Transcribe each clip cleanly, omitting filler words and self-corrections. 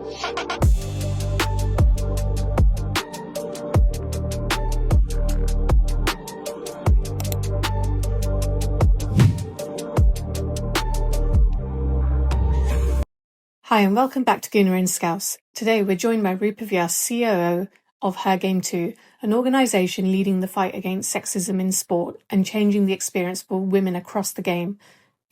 Hi and welcome back to Gooner Scouse. Today we're joined by Roopa Vyas, COO of Her Game 2, an organisation leading the fight against sexism in sport and changing the experience for women across the game.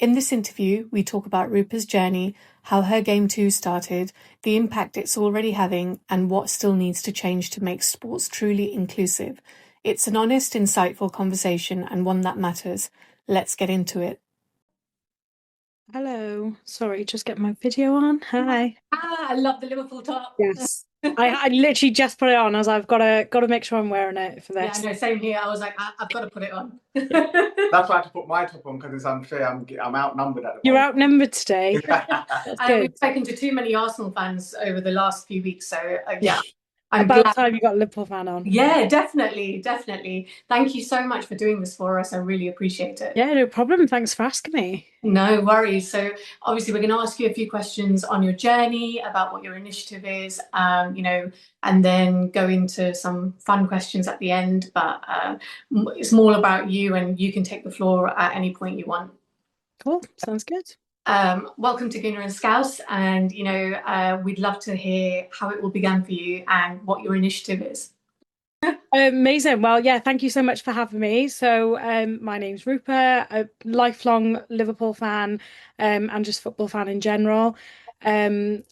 In this interview, we talk about Roopa's journey, how Her Game 2 started, the impact it's already having, and what still needs to change to make sports truly inclusive. It's an honest, insightful conversation and one that matters. Let's get into it. Hello. Sorry, just get my video on. Hi. I love the Liverpool top. Yes. I literally just put it on as I've got to make sure I'm wearing it for this. Yeah, no, same here. I was like, I've got to put it on. That's why I had to put my top on because I'm outnumbered at the You're moment. outnumbered today. We've spoken to too many Arsenal fans over the last few weeks, so yeah. I'm About glad. time you got a Liverpool fan on. Yeah, definitely. Thank you so much for doing this for us. I really appreciate it. Yeah, no problem. Thanks for asking me. No worries. So obviously we're going to ask you a few questions on your journey, about what your initiative is, and then go into some fun questions at the end. But it's more about you, and you can take the floor at any point you want. Cool. Sounds good. Welcome to Gooner Scouse, and we'd love to hear how it all began for you and what your initiative is. Amazing. Well, yeah, thank you so much for having me. So my name's Roopa, a lifelong Liverpool fan, and just football fan in general. And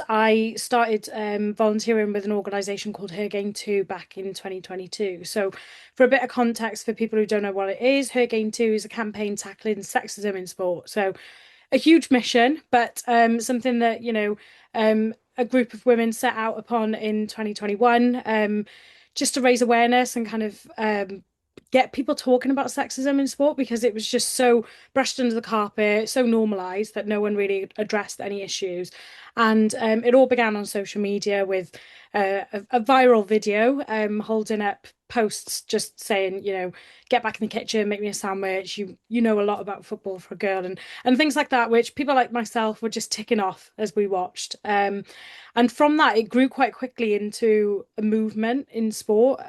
I started volunteering with an organisation called Her Game 2 back in 2022. So for a bit of context for people who don't know what it is, Her Game 2 is a campaign tackling sexism in sport. So a huge mission, but something that, a group of women set out upon in 2021, just to raise awareness and kind of get people talking about sexism in sport, because it was just so brushed under the carpet, so normalized that no one really addressed any issues. And it all began on social media with a viral video holding up posts just saying, get back in the kitchen, make me a sandwich, you know a lot about football for a girl, and things like that, which people like myself were just ticking off as we watched. And from that, it grew quite quickly into a movement in sport.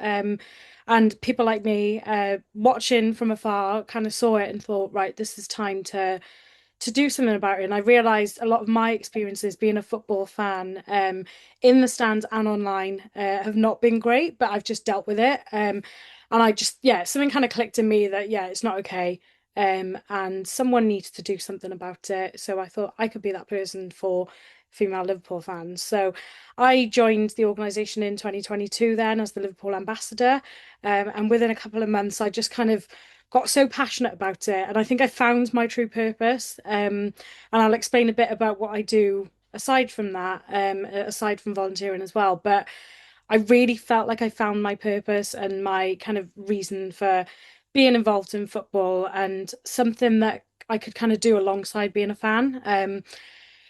And people like me, watching from afar, kind of saw it and thought, right, this is time to do something about it. And I realised a lot of my experiences being a football fan, in the stands and online, have not been great, but I've just dealt with it. And I just, something kind of clicked in me that, it's not okay. And someone needs to do something about it. So I thought I could be that person for female Liverpool fans. So I joined the organisation in 2022 then as the Liverpool ambassador. And within a couple of months, I just kind of got so passionate about it. And I think I found my true purpose. And I'll explain a bit about what I do aside from that, aside from volunteering as well. But I really felt like I found my purpose and my kind of reason for being involved in football, and something that I could kind of do alongside being a fan.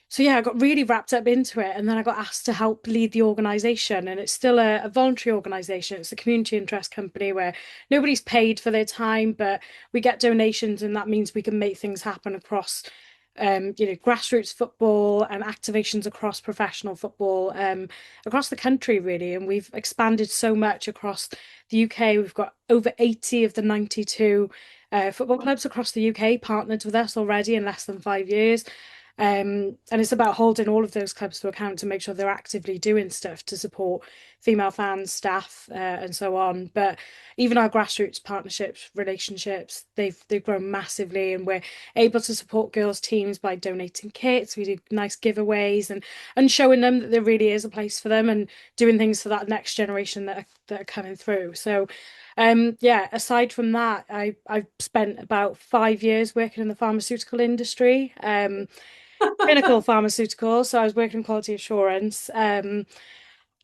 So I got really wrapped up into it, and then I got asked to help lead the organisation, and it's still a voluntary organisation. It's a community interest company where nobody's paid for their time, but we get donations, and that means we can make things happen across grassroots football and activations across professional football, across the country really. And we've expanded so much across the UK. We've got over 80 of the 92 football clubs across the UK partnered with us already in less than 5 years. And it's about holding all of those clubs to account to make sure they're actively doing stuff to support female fans, staff, and so on. But even our grassroots partnerships, relationships, they've grown massively, and we're able to support girls' teams by donating kits. We do nice giveaways and showing them that there really is a place for them, and doing things for that next generation that are coming through. So aside from that, I've spent about 5 years working in the pharmaceutical industry. Clinical pharmaceuticals. So I was working in quality assurance.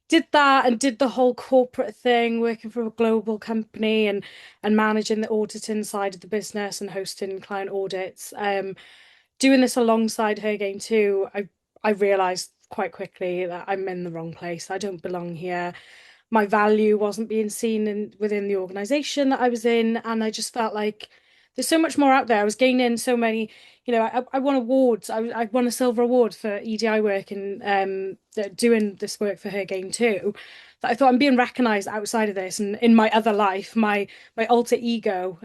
Did that and did the whole corporate thing, working for a global company and managing the auditing side of the business and hosting client audits. Doing this alongside Her Game 2, I realised quite quickly that I'm in the wrong place. I don't belong here. My value wasn't being seen within the organisation that I was in, and I just felt like there's so much more out there. I was gaining so many, I won awards. I won a silver award for EDI work and doing this work for Her Game too. That I thought I'm being recognised outside of this, and in my other life, my alter ego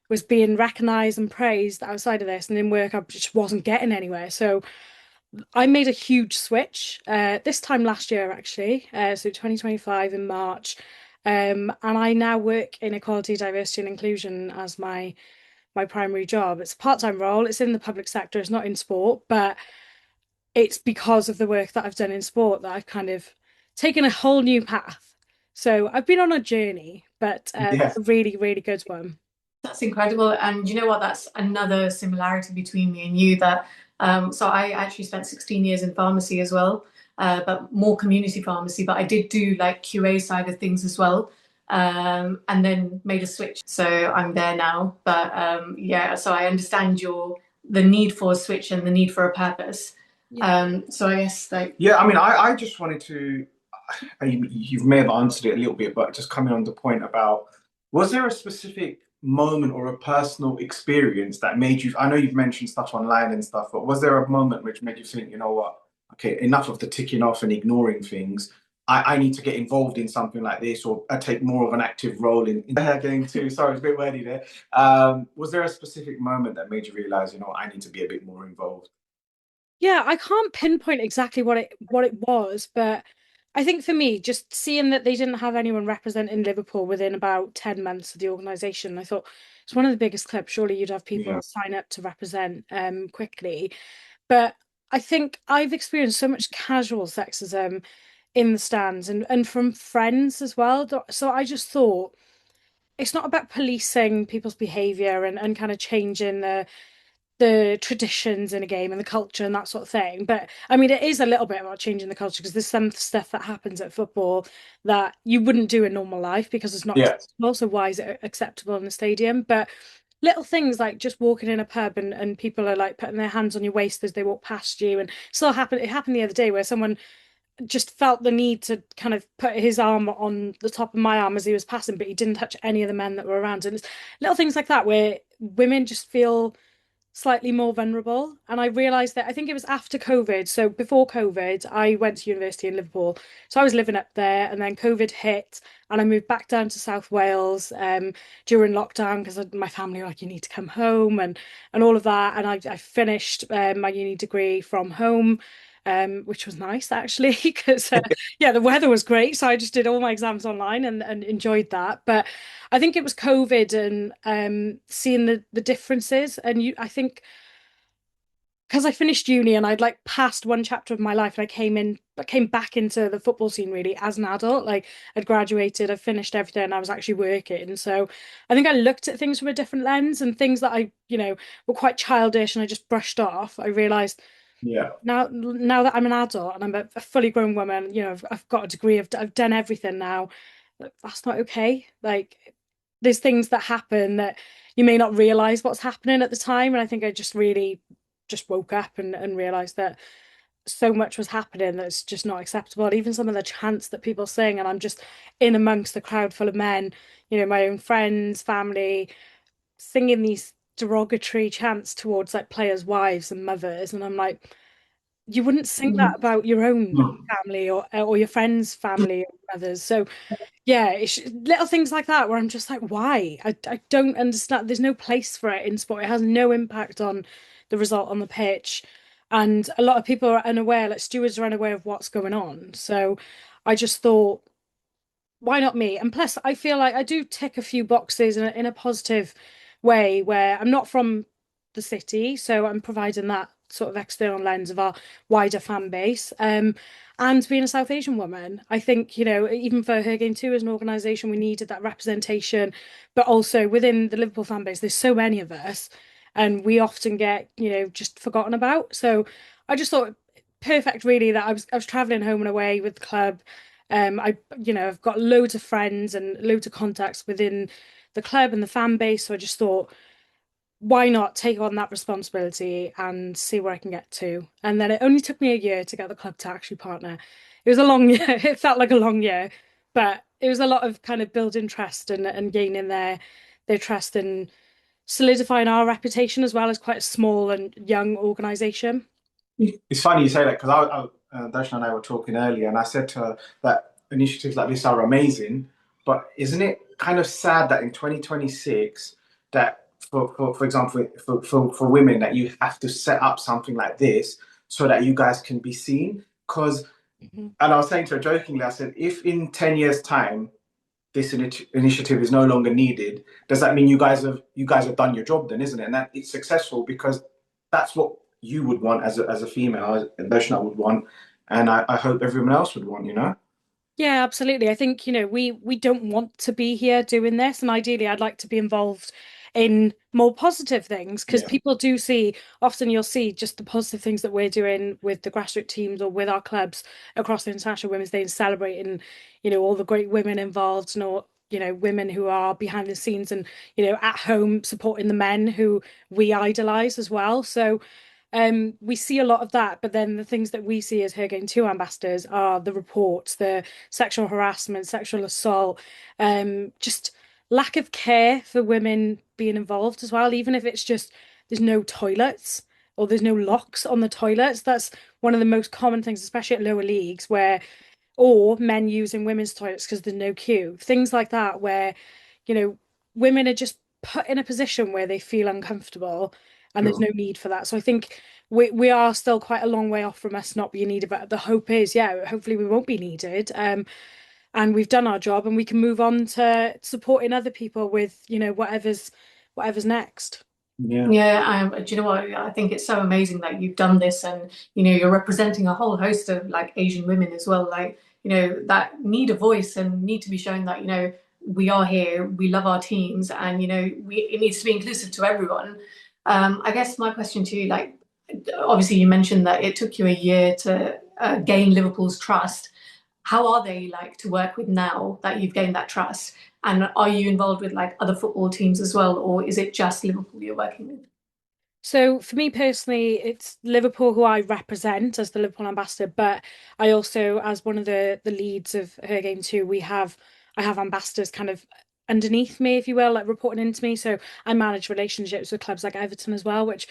was being recognised and praised outside of this, and in work I just wasn't getting anywhere. So I made a huge switch this time last year, actually, so 2025 in March. And I now work in equality, diversity, and inclusion as my primary job. It's a part-time role. It's in the public sector. It's not in sport, but it's because of the work that I've done in sport that I've kind of taken a whole new path. So I've been on a journey, but Yeah. a really, really good one. That's incredible. And you know what? That's another similarity between me and you that so I actually spent 16 years in pharmacy as well, but more community pharmacy, but I did do like QA side of things as well. And then made a switch. So I'm there now. But yeah, so I understand the need for a switch and the need for a purpose. So I guess like Yeah, I mean, I just wanted to, you may have answered it a little bit, but just coming on the point about, was there a specific moment or a personal experience that made you, I know you've mentioned stuff online and stuff, but was there a moment which made you think, you know what, okay, enough of the ticking off and ignoring things. I need to get involved in something like this, or take more of an active role in the game too. Sorry, it's a bit wordy there. Was there a specific moment that made you realize, you know, I need to be a bit more involved? Yeah, I can't pinpoint exactly what it was, but I think for me, just seeing that they didn't have anyone representing Liverpool within about 10 months of the organisation, I thought it's one of the biggest clubs. Surely you'd have Yeah. people sign up to represent quickly. But I think I've experienced so much casual sexism in the stands and from friends as well. So I just thought it's not about policing people's behaviour and kind of changing the traditions in a game and the culture and that sort of thing. But I mean, it is a little bit about changing the culture because there's some stuff that happens at football that you wouldn't do in normal life because it's not Yeah. acceptable. So why is it acceptable in the stadium? But little things like just walking in a pub and people are like putting their hands on your waist as they walk past you. And it happened the other day where someone just felt the need to kind of put his arm on the top of my arm as he was passing, but he didn't touch any of the men that were around. And it's little things like that where women just feel slightly more vulnerable. And I realized that I think it was after COVID. So before COVID, I went to university in Liverpool. So I was living up there, and then COVID hit, and I moved back down to South Wales during lockdown because my family were like, you need to come home and all of that. And I finished my uni degree from home. Which was nice actually because yeah, the weather was great, so I just did all my exams online and enjoyed that. But I think it was COVID and seeing the differences. And I think because I finished uni and I'd like passed one chapter of my life and I came back into the football scene really as an adult. Like I'd graduated, I finished everything, and I was actually working. So I think I looked at things from a different lens, and things that were quite childish and I just brushed off. I realized Yeah. now that I'm an adult and I'm a fully grown woman, I've got a degree, I've done everything now. That's not okay. Like there's things that happen that you may not realize what's happening at the time. And I think I just really just woke up and realized that so much was happening that's just not acceptable. And even some of the chants that people sing, and I'm just in amongst the crowd full of men, my own friends, family, singing these derogatory chants towards like players' wives and mothers. And I'm like, you wouldn't sing that about your own family or your friends' family or mothers. So yeah, it's little things like that where I'm just like, why? I don't understand. There's no place for it in sport. It has no impact on the result on the pitch. And a lot of people are unaware, like stewards are unaware of what's going on. So I just thought, why not me? And plus, I feel like I do tick a few boxes in a positive way where I'm not from the city, so I'm providing that sort of external lens of our wider fan base. And being a South Asian woman, I think, even for Her Game Too as an organisation, we needed that representation, but also within the Liverpool fan base, there's so many of us, and we often get, just forgotten about. So I just thought perfect, really, that I was traveling home and away with the club. I've got loads of friends and loads of contacts within the club and the fan base. So I just thought, why not take on that responsibility and see where I can get to? And then it only took me a year to get the club to actually partner. It was a long year. It felt like a long year, but it was a lot of kind of building trust and gaining their trust and solidifying our reputation as well as quite a small and young organisation. It's funny you say that because Darshan and I were talking earlier, and I said to her that initiatives like this are amazing, but isn't it kind of sad that in 2026, that for example, for women, that you have to set up something like this so that you guys can be seen? Because, Mhm. and I was saying to her jokingly, I said, if in 10 years' time this initiative is no longer needed, does that mean you guys have done your job then, isn't it? And that it's successful because that's what you would want as a female, and Darshana would want, and I hope everyone else would want, you know? Yeah, absolutely. I think, we don't want to be here doing this, and ideally I'd like to be involved in more positive things because Yeah. people do see, often you'll see just the positive things that we're doing with the grassroots teams or with our clubs across the International Women's Day and celebrating, all the great women involved and all, women who are behind the scenes and, at home supporting the men who we idolize as well. So we see a lot of that, but then the things that we see as Her Game 2 ambassadors are the reports, the sexual harassment, sexual assault, just lack of care for women being involved as well, even if it's just there's no toilets or there's no locks on the toilets. That's one of the most common things, especially at lower leagues, where or men using women's toilets because there's no queue. Things like that, where, you know, women are just put in a position where they feel uncomfortable and there's Sure. no need for that. So I think we are still quite a long way off from us not being needed, but the hope is, yeah, hopefully we won't be needed. And we've done our job and we can move on to supporting other people with, whatever's next. Yeah. Yeah, do you know what? I think it's so amazing that you've done this, and you're representing a whole host of like Asian women as well, like that need a voice and need to be shown that we are here, we love our teams, and it needs to be inclusive to everyone. I guess my question to you, like, obviously you mentioned that it took you a year to gain Liverpool's trust. How are they like to work with now that you've gained that trust? And are you involved with like other football teams as well, or is it just Liverpool you're working with? So for me personally, it's Liverpool who I represent as the Liverpool ambassador, but I also, as one of the leads of Her Game Too, I have ambassadors kind of underneath me, if you will, like reporting into me. So I manage relationships with clubs like Everton as well, which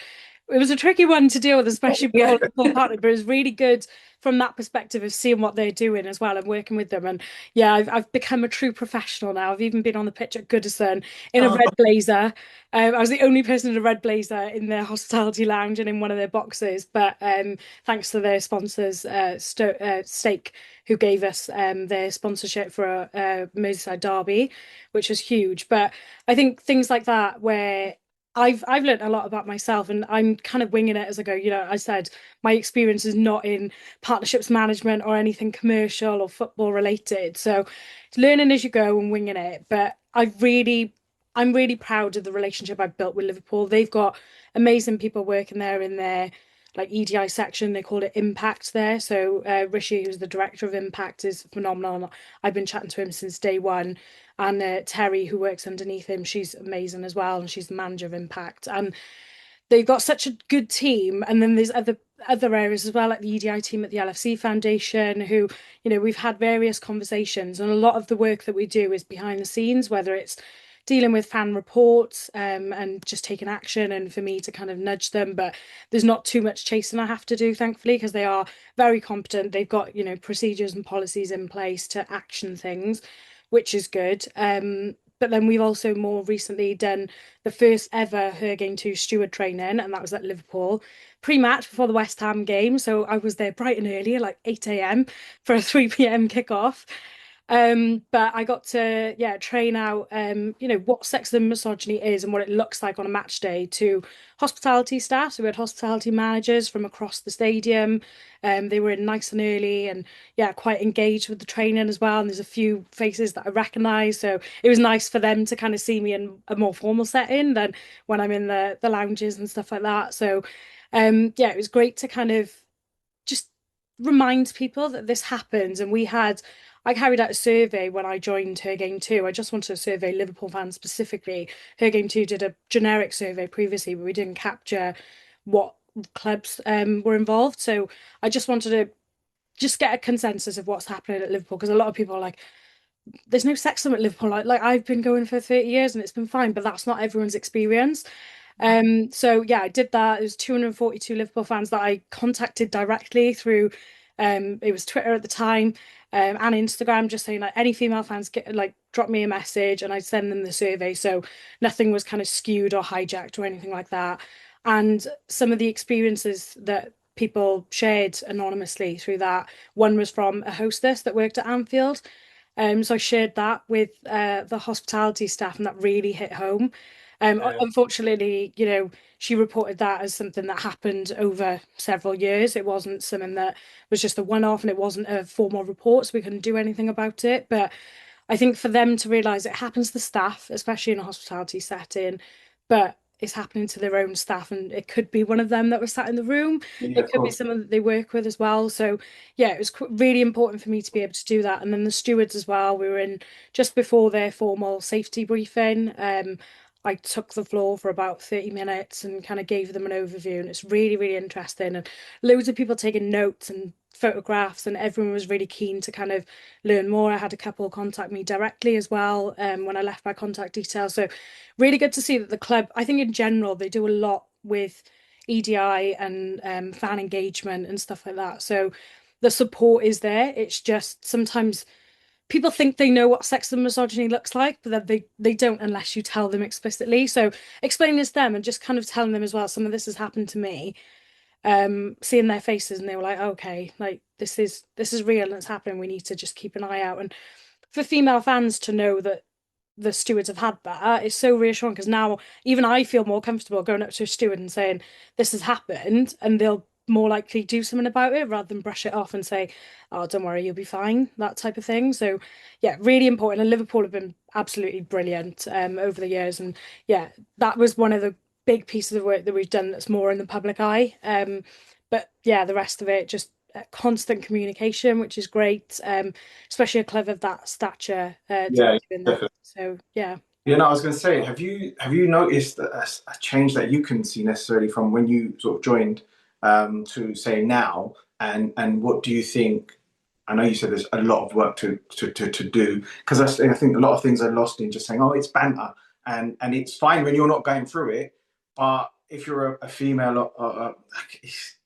it was a tricky one to deal with, especially Yeah. before Liverpool partner, but it was really good from that perspective of seeing what they're doing as well and working with them. And yeah, I've become a true professional now. I've even been on the pitch at Goodison in a Oh, red blazer. I was the only person in a red blazer in their hospitality lounge and in one of their boxes. But thanks to their sponsors, Stake, who gave us their sponsorship for a Merseyside derby, which was huge. But I think things like that, where I've learned a lot about myself, and I'm kind of winging it as I go. I said my experience is not in partnerships management or anything commercial or football related. So it's learning as you go and winging it. But I'm really proud of the relationship I've built with Liverpool. They've got amazing people working there in their like EDI section. They call it Impact there. So Rishi, who's the director of Impact, is phenomenal. I've been chatting to him since day one. And Terry, who works underneath him, she's amazing as well, and she's the manager of Impact. And they've got such a good team. And then there's other areas as well, like the EDI team at the LFC Foundation, who, we've had various conversations, and a lot of the work that we do is behind the scenes, whether it's dealing with fan reports and just taking action and for me to kind of nudge them. But there's not too much chasing I have to do, thankfully, because they are very competent. They've got, procedures and policies in place to action things, which is good. But then we've also more recently done the first ever Her Game 2 steward training, and that was at Liverpool pre-match before the West Ham game. So I was there bright and early, like 8 a.m. for a 3 p.m. kickoff. But I got to, yeah, train out, what sexism and misogyny is and what it looks like on a match day to hospitality staff. So we had hospitality managers from across the stadium. They were in nice and early and, yeah, quite engaged with the training as well. And there's a few faces that I recognise. So it was nice for them to kind of see me in a more formal setting than when I'm in the lounges and stuff like that. So, yeah, it was great to kind of just remind people that this happens. And I carried out a survey when I joined Her Game 2. I just wanted to survey Liverpool fans specifically. Her Game 2 did a generic survey previously, but we didn't capture what clubs were involved. So I just wanted to just get a consensus of what's happening at Liverpool, because a lot of people are like, there's no sexism at Liverpool. Like I've been going for 30 years and it's been fine, but that's not everyone's experience. So yeah, I did that. It was 242 Liverpool fans that I contacted directly through it was Twitter at the time, and Instagram, just saying like any female fans get like drop me a message and I'd send them the survey. So nothing was kind of skewed or hijacked or anything like that. And some of the experiences that people shared anonymously through that, one was from a hostess that worked at Anfield. So I shared that with the hospitality staff, and that really hit home. Unfortunately, she reported that as something that happened over several years. It wasn't something that was just a one-off, and it wasn't a formal report, so we couldn't do anything about it. But I think for them to realise it happens to staff, especially in a hospitality setting, but it's happening to their own staff, and it could be one of them that was sat in the room. Yeah, It of could be course. someone that they work with as well. So yeah, it was really important for me to be able to do that. And then the stewards as well. We were in just before their formal safety briefing. I took the floor for about 30 minutes and kind of gave them an overview, and it's really, really interesting. And loads of people taking notes and photographs, and everyone was really keen to kind of learn more. I had a couple contact me directly as well, when I left my contact details. So really good to see that the club, I think in general, they do a lot with EDI and fan engagement and stuff like that. So the support is there. It's just sometimes people think they know what sexism and misogyny looks like, but they don't unless you tell them explicitly. So explaining this to them and just kind of telling them as well, some of this has happened to me, seeing their faces, and they were like, okay, like this is real and it's happening. We need to just keep an eye out. And for female fans to know that the stewards have had that, it's so reassuring, because now even I feel more comfortable going up to a steward and saying this has happened, and they'll more likely do something about it rather than brush it off and say, oh, don't worry, you'll be fine, that type of thing. So yeah, really important. And Liverpool have been absolutely brilliant over the years. And yeah, that was one of the big pieces of work that we've done that's more in the public eye. But yeah, the rest of it, just constant communication, which is great, especially a club of that stature to Yeah, be doing that. definitely. So yeah. You know, I was going to say, have you noticed a change that you can see necessarily from when you sort of joined to say now, and what do you think? I know you said there's a lot of work to do, because I think a lot of things are lost in just saying, oh, it's banter, and it's fine when you're not going through it, but if you're a female,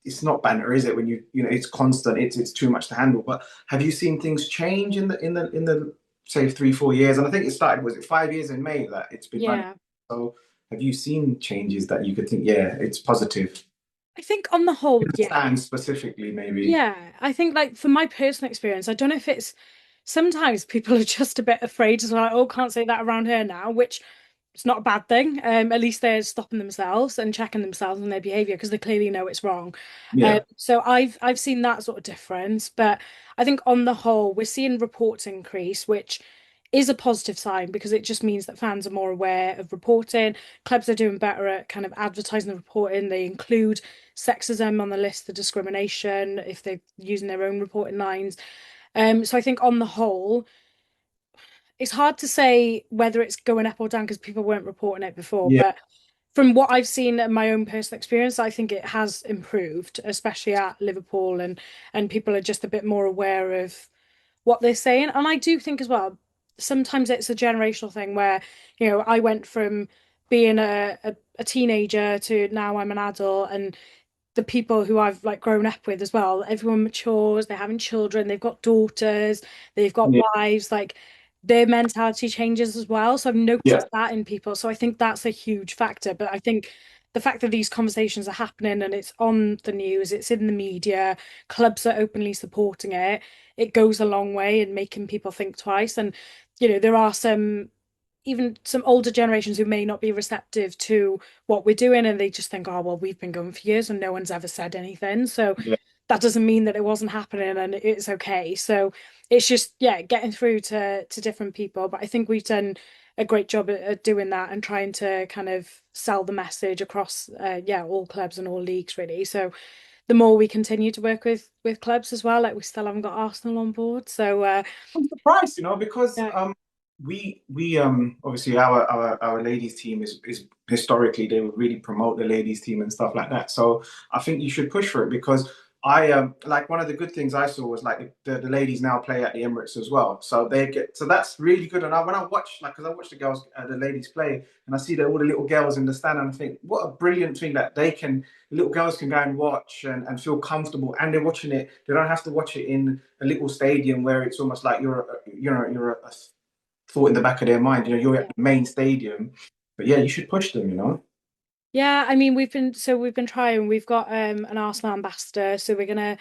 it's not banter, is it? When you know it's constant, it's too much to handle. But have you seen things change in the say 3 4 years? And I think it started, was it 5 years in May that it's been running? Yeah. So have you seen changes that you could think, yeah, it's positive? I think on the whole, yeah. Stand specifically, maybe. Yeah. I think like for my personal experience, I don't know if it's sometimes people are just a bit afraid to like, oh, can't say that around here now, which it's not a bad thing. At least they're stopping themselves and checking themselves and their behavior, because they clearly know it's wrong. Yeah, So I've seen that sort of difference, but I think on the whole, we're seeing reports increase, which is a positive sign, because it just means that fans are more aware of reporting. Clubs are doing better at kind of advertising the reporting. They include sexism on the list, the discrimination, if they're using their own reporting lines. So I think on the whole, it's hard to say whether it's going up or down because people weren't reporting it before. yeah, But from what I've seen in my own personal experience, I think it has improved, especially at Liverpool, and people are just a bit more aware of what they're saying. And I do think as well, sometimes it's a generational thing where, I went from being a teenager to now I'm an adult, and the people who I've like grown up with as well, everyone matures, they're having children, they've got daughters, they've got yeah, wives, like their mentality changes as well. So I've yeah, noticed that in people. So I think that's a huge factor. But I think the fact that these conversations are happening and it's on the news, it's in the media, clubs are openly supporting it, it goes a long way in making people think twice. And, there are even some older generations who may not be receptive to what we're doing, and they just think, oh, well, we've been going for years and no one's ever said anything. So yeah. that doesn't mean that it wasn't happening and it's okay. So it's just, yeah, getting through to different people. But I think we've done a great job at doing that and trying to kind of sell the message across, yeah, all clubs and all leagues, really. So the more we continue to work with clubs as well, like we still haven't got Arsenal on board. So I'm surprised, because yeah, we obviously our ladies team is historically they would really promote the ladies team and stuff like that. So I think you should push for it, because I like one of the good things I saw was like the ladies now play at the Emirates as well, so they get so that's really good. And when I watch like because I watch the girls the ladies play and I see that all the little girls in the stand and I think what a brilliant thing that they can little girls can go and watch and feel comfortable and they're watching it. They don't have to watch it in a little stadium where it's almost like you're a thought in the back of their mind. You know, you're at the main stadium, but yeah, you should push them. You know. Yeah, I mean we've been trying. We've got an Arsenal ambassador, so we're gonna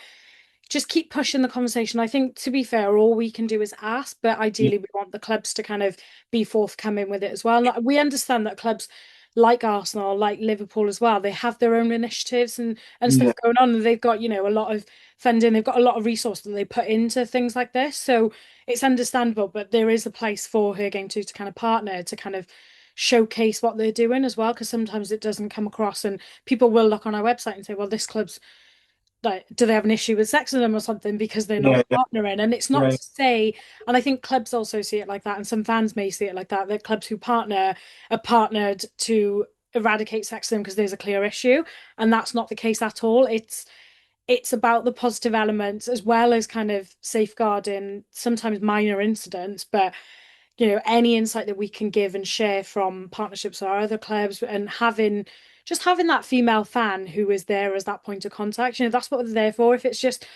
just keep pushing the conversation. I think to be fair, all we can do is ask, but ideally we want the clubs to kind of be forthcoming with it as well. Like, we understand that clubs like Arsenal, like Liverpool as well, they have their own initiatives and Yeah. stuff going on, and they've got, you know, a lot of funding, they've got a lot of resources that they put into things like this. So it's understandable, but there is a place for Her Game Too to kind of partner to kind of showcase what they're doing as well, because sometimes it doesn't come across and people will look on our website and say, well, this club's like, do they have an issue with sexism or something because they're not Yeah. Yeah. partnering? And it's not Yeah. to say, and I think clubs also see it like that, and some fans may see it like that, that clubs who partner are partnered to eradicate sexism because there's a clear issue. And that's not the case at all. It's about the positive elements as well as kind of safeguarding sometimes minor incidents, but you know, any insight that we can give and share from partnerships with our other clubs and having just having that female fan who is there as that point of contact, you know, that's what they're there for. If it's just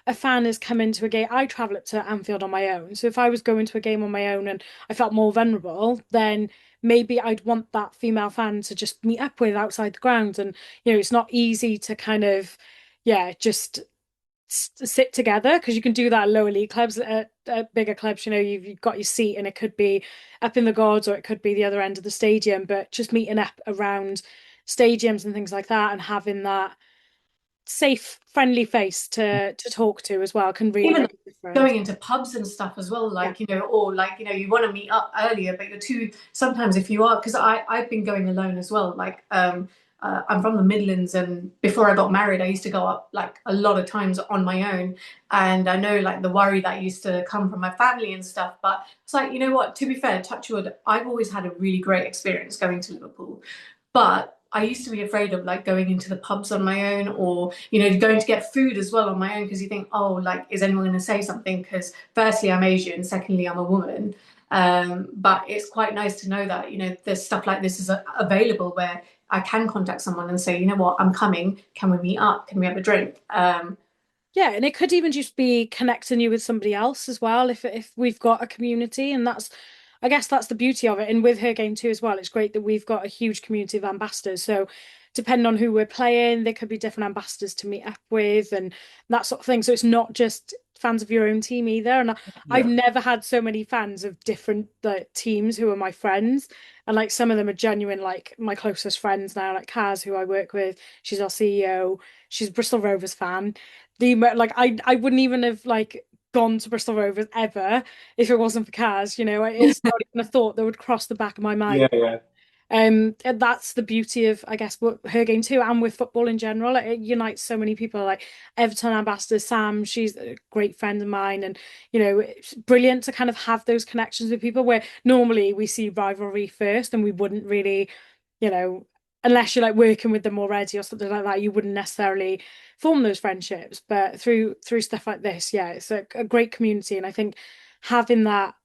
a fan has come into a game, I travel up to Anfield on my own. So if I was going to a game on my own and I felt more vulnerable, then maybe I'd want that female fan to just meet up with outside the ground. And, you know, it's not easy to kind of, yeah, just sit together because you can do that at lower league clubs. At bigger clubs, you know, you've got your seat and it could be up in the gods or it could be the other end of the stadium, but just meeting up around stadiums and things like that and having that safe friendly face to talk to as well can really Even make a difference. going into pubs and stuff as well, Yeah. like, you know, or like, you know, you want to meet up earlier, but you're too, sometimes if you are, because I've been going alone as well, like, I'm from the Midlands, and before I got married, I used to go up like a lot of times on my own. And I know like the worry that used to come from my family and stuff. But it's like, you know what, to be fair, touch wood, I've always had a really great experience going to Liverpool. But I used to be afraid of like going into the pubs on my own, or, you know, going to get food as well on my own, because you think, oh, like, is anyone going to say something? Because firstly, I'm Asian, secondly, I'm a woman. But it's quite nice to know that, you know, there's stuff like this is available where I can contact someone and say, you know what, I'm coming. Can we meet up? Can we have a drink? Yeah, and it could even just be connecting you with somebody else as well if we've got a community, and that's I guess that's the beauty of it. And with Her Game Too as well, it's great that we've got a huge community of ambassadors. So depending on who we're playing, there could be different ambassadors to meet up with and that sort of thing. So it's not just fans of your own team either. And I've Yeah. never had so many fans of different teams who are my friends. And like some of them are genuine, like my closest friends now, like Kaz, who I work with. She's our CEO. She's a Bristol Rovers fan. The like I wouldn't even have like gone to Bristol Rovers ever if it wasn't for Kaz. You know, it's not even a thought that would cross the back of my mind. Yeah. Yeah. And that's the beauty of, I guess, what Her Game Too and with football in general. It unites so many people. Like Everton ambassador Sam, she's a great friend of mine, and you know, it's brilliant to kind of have those connections with people where normally we see rivalry first, and we wouldn't really, you know, unless you're like working with them already or something like that, you wouldn't necessarily form those friendships. But through stuff like this, yeah, it's a great community, and I think having that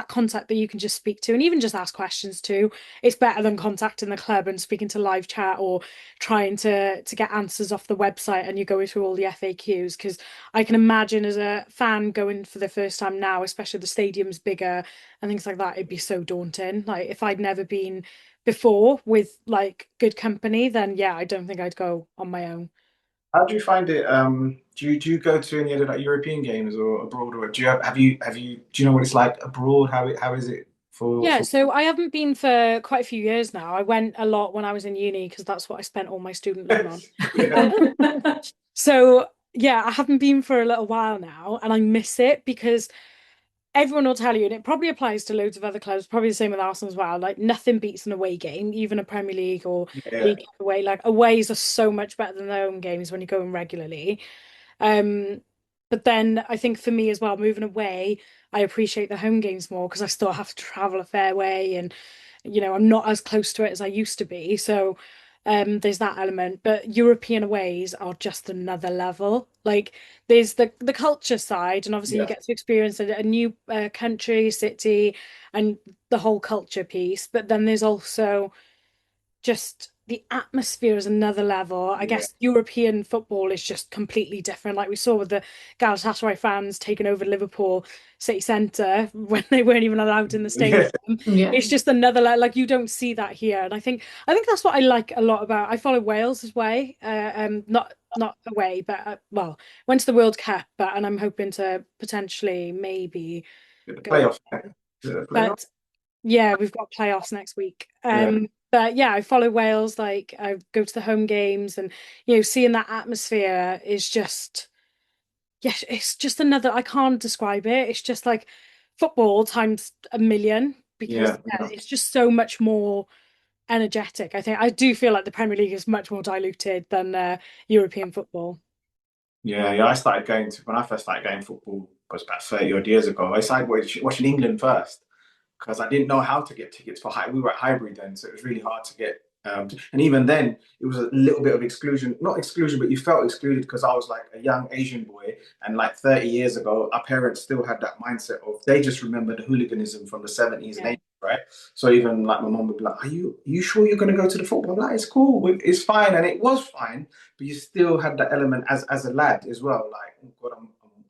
contact that you can just speak to and even just ask questions to, it's better than contacting the club and speaking to live chat or trying to get answers off the website and you're going through all the FAQs. Because I can imagine as a fan going for the first time now, especially the stadium's bigger and things like that, it'd be so daunting. Like if I'd never been before with like good company, then yeah, I don't think I'd go on my own. How do you find it? Do you go to any other like European games or abroad, or do you have you do you know what it's like abroad? How is it Yeah, for? so I haven't been for quite a few years now. I went a lot when I was in uni because that's what I spent all my student loan on. Yeah. Um, so yeah, I haven't been for a little while now, and I miss it because everyone will tell you, and it probably applies to loads of other clubs, probably the same with Arsenal as well. Like nothing beats an away game, even a Premier League or Yeah. League away. Like aways are so much better than their own games when you're going regularly. Um, but then I think for me as well, moving away, I appreciate the home games more because I still have to travel a fair way and you know, I'm not as close to it as I used to be. So There's that element, but European aways are just another level. Like there's the culture side, and obviously you Yeah. get to experience a new country, city, and the whole culture piece. But then there's also just the atmosphere is another level. I Yeah. guess European football is just completely different. Like we saw with the Galatasaray fans taking over Liverpool city centre when they weren't even allowed in the stadium. Yeah. Yeah. It's just another like you don't see that here. And I think that's what I like a lot about. I follow Wales as way, not away, but well, went to the World Cup, and I'm hoping to potentially maybe The go. playoffs. The playoffs. But yeah, we've got playoffs next week. Yeah. But yeah, I follow Wales. Like I go to the home games, and seeing that atmosphere is just, yeah, it's just another. I can't describe it. It's just like football times a million because Yeah. yeah, it's just so much more energetic. I think I do feel like the Premier League is much more diluted than European football. Yeah, yeah. I started going to when I first started going football was about 30 odd years ago. I started watching England first because I didn't know how to get tickets for high. We were at Highbury then, so it was really hard to get. And even then, it was a little bit of exclusion, not exclusion, but you felt excluded because I was like a young Asian boy, and like 30 years ago, our parents still had that mindset of they just remember the hooliganism from the 70s and Yeah. 80s, right? So even like my mom would be like, "Are you sure you're going to go to the football?" I'm like, "It's cool, it's fine," and it was fine, but you still had that element as a lad as well, like, "Oh God,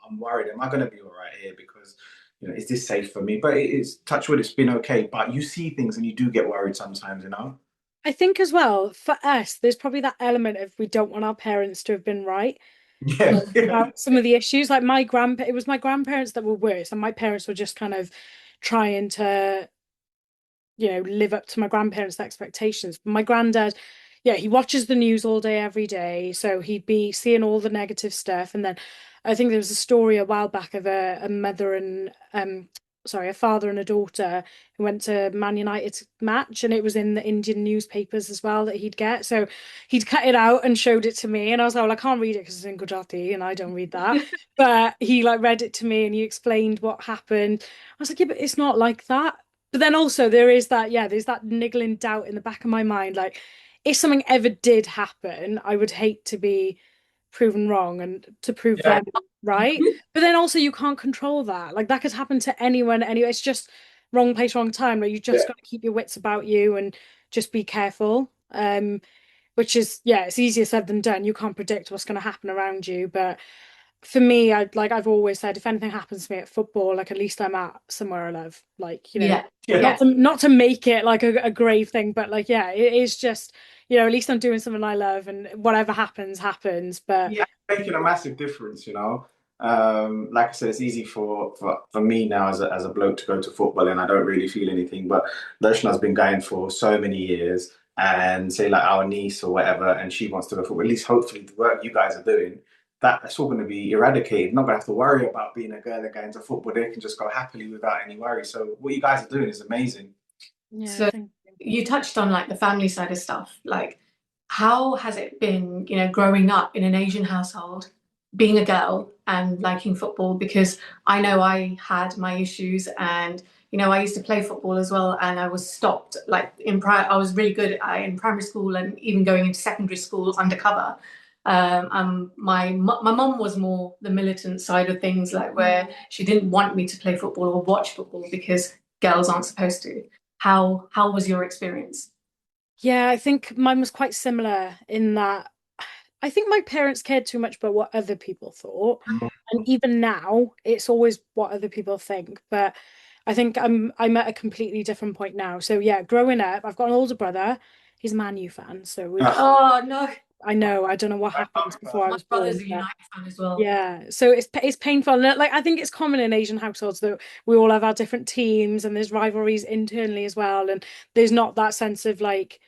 I'm worried. Am I going to be all right here? Because is this safe for me?" But it's touch wood, it's been okay. But you see things and you do get worried sometimes. I think as well for us, there's probably that element of we don't want our parents to have been right. Yeah, Like about some of the issues. Like it was my grandparents that were worse, and my parents were just kind of trying to, live up to my grandparents' expectations. But my granddad, yeah, he watches the news all day, every day, so he'd be seeing all the negative stuff. And then I think there was a story a while back of a mother and sorry, a father and a daughter who went to Man United's match, and it was in the Indian newspapers as well that he'd get. So he'd cut it out and showed it to me, and I was like, well, I can't read it because it's in Gujarati and I don't read that. But he like read it to me and he explained what happened. I was like, yeah, but it's not like that. But then also there is that, yeah, there's that niggling doubt in the back of my mind. Like, if something ever did happen, I would hate to be proven wrong and to prove yeah, them right. But then also you can't control that. Like that could happen to anyone anyway. It's just wrong place, wrong time. Like you just yeah, got to keep your wits about you and just be careful. Which is, yeah, it's easier said than done. You can't predict what's going to happen around you. But for me, I've always said if anything happens to me at football, like at least I'm at somewhere I love. Like, Yeah. yeah, Yeah. not to make it like a grave thing, but like, yeah, it is just, at least I'm doing something I love and whatever happens, happens. But yeah. Making a massive difference. Like I said, it's easy for me now as a bloke to go to football and I don't really feel anything. But Darshana's been going for so many years, and say like our niece or whatever, and she wants to go football. At least hopefully the work you guys are doing, that's all going to be eradicated. Not going to have to worry about being a girl that going to football. They can just go happily without any worry. So what you guys are doing is amazing. yeah, So you touched on like the family side of stuff. Like, how has it been, growing up in an Asian household, being a girl and liking football? Because I know I had my issues, and I used to play football as well, and I was stopped. Like I was really good in primary school and even going into secondary school undercover. My mom was more the militant side of things, like where she didn't want me to play football or watch football because girls aren't supposed to. How was your experience? yeah, I think mine was quite similar in that I think my parents cared too much about what other people thought. And even now, it's always what other people think. But I think I'm at a completely different point now. So yeah, growing up, I've got an older brother. He's a Man U fan. So Oh no, I know, I don't know what happened before I my was brother's born, a but United fan as well. yeah. So it's painful. And like I think it's common in Asian households that we all have our different teams and there's rivalries internally as well. And there's not that sense of like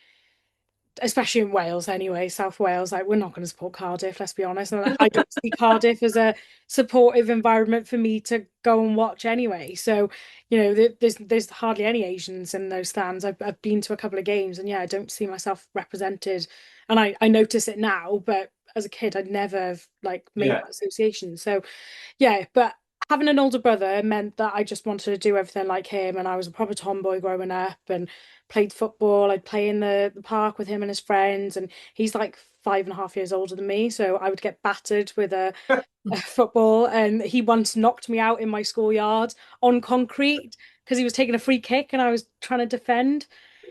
especially in Wales anyway, South Wales, like we're not going to support Cardiff, let's be honest. And I don't see Cardiff as a supportive environment for me to go and watch anyway. So, there's hardly any Asians in those stands. I've been to a couple of games and yeah, I don't see myself represented. And I notice it now, but as a kid, I'd never have like made Yeah, that association. So yeah, but having an older brother meant that I just wanted to do everything like him, and I was a proper tomboy growing up and played football. I'd play in the park with him and his friends, and he's like 5.5 years older than me, so I would get battered with a football, and he once knocked me out in my schoolyard on concrete because he was taking a free kick and I was trying to defend.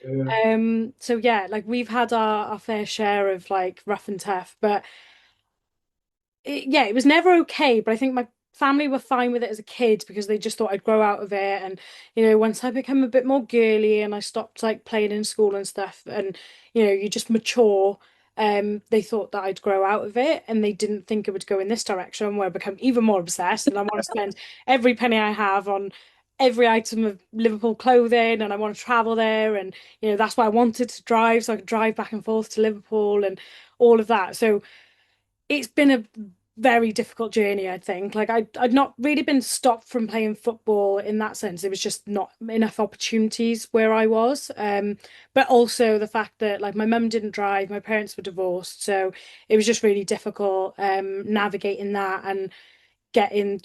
Yeah. So yeah, like we've had our fair share of like rough and tough, but it was never okay, but I think my family were fine with it as a kid because they just thought I'd grow out of it. And, once I became a bit more girly and I stopped like playing in school and stuff, and, you just mature, they thought that I'd grow out of it and they didn't think it would go in this direction where I become even more obsessed and I want to spend every penny I have on every item of Liverpool clothing and I want to travel there. And, that's why I wanted to drive so I could drive back and forth to Liverpool and all of that. So, it's been a very difficult journey, I think. Like I'd not really been stopped from playing football in that sense. It was just not enough opportunities where I was. But also the fact that like my mum didn't drive, my parents were divorced, so it was just really difficult navigating that and getting,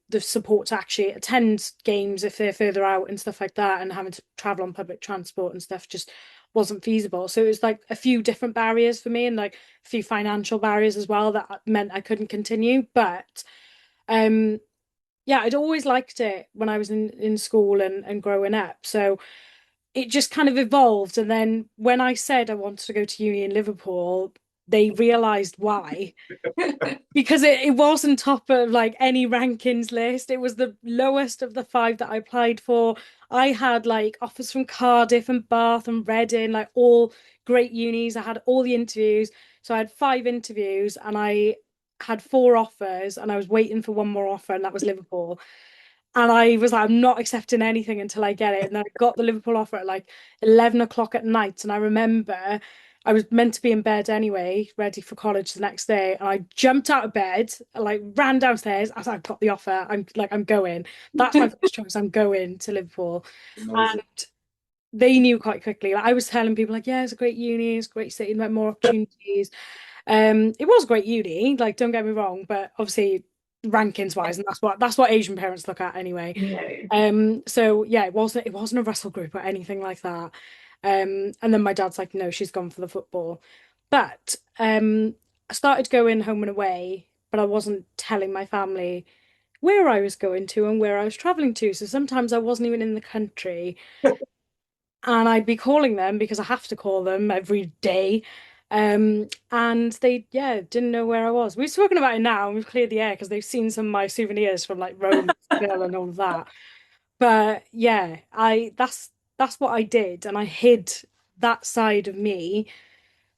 the support to actually attend games if they're further out and stuff like that, and having to travel on public transport and stuff just wasn't feasible. So it was like a few different barriers for me and like a few financial barriers as well that meant I couldn't continue. But um yeah, I'd always liked it when I was in school and growing up. So it just kind of evolved. And then when I said I wanted to go to uni in Liverpool, they realized why. Because it wasn't top of like any rankings list. It was the lowest of the five that I applied for. I had like offers from Cardiff and Bath and Reading, like all great unis. I had all the interviews. So I had 5 interviews and I had 4 offers and I was waiting for one more offer, and that was Liverpool. And I was like, I'm not accepting anything until I get it. And then I got the Liverpool offer at like 11 o'clock at night. And I remember I was meant to be in bed anyway, ready for college the next day. And I jumped out of bed, like ran downstairs. I was like, I've got the offer. I'm going. That's my first choice. I'm going to Liverpool. Amazing. And they knew quite quickly. Like I was telling people like, yeah, it's a great uni, it's a great city, like more opportunities. It was a great uni, like don't get me wrong, but obviously rankings wise, and that's what Asian parents look at anyway. Yeah. So yeah, it wasn't a Russell group or anything like that. And then my dad's like, no, she's gone for the football. But I started going home and away, but I wasn't telling my family where I was going to and where I was traveling to. So sometimes I wasn't even in the country and I'd be calling them because I have to call them every day. And they, yeah, didn't know where I was. We've spoken about it now and we've cleared the air because they've seen some of my souvenirs from like Rome still and all of that. But yeah, that's what I did, and I hid that side of me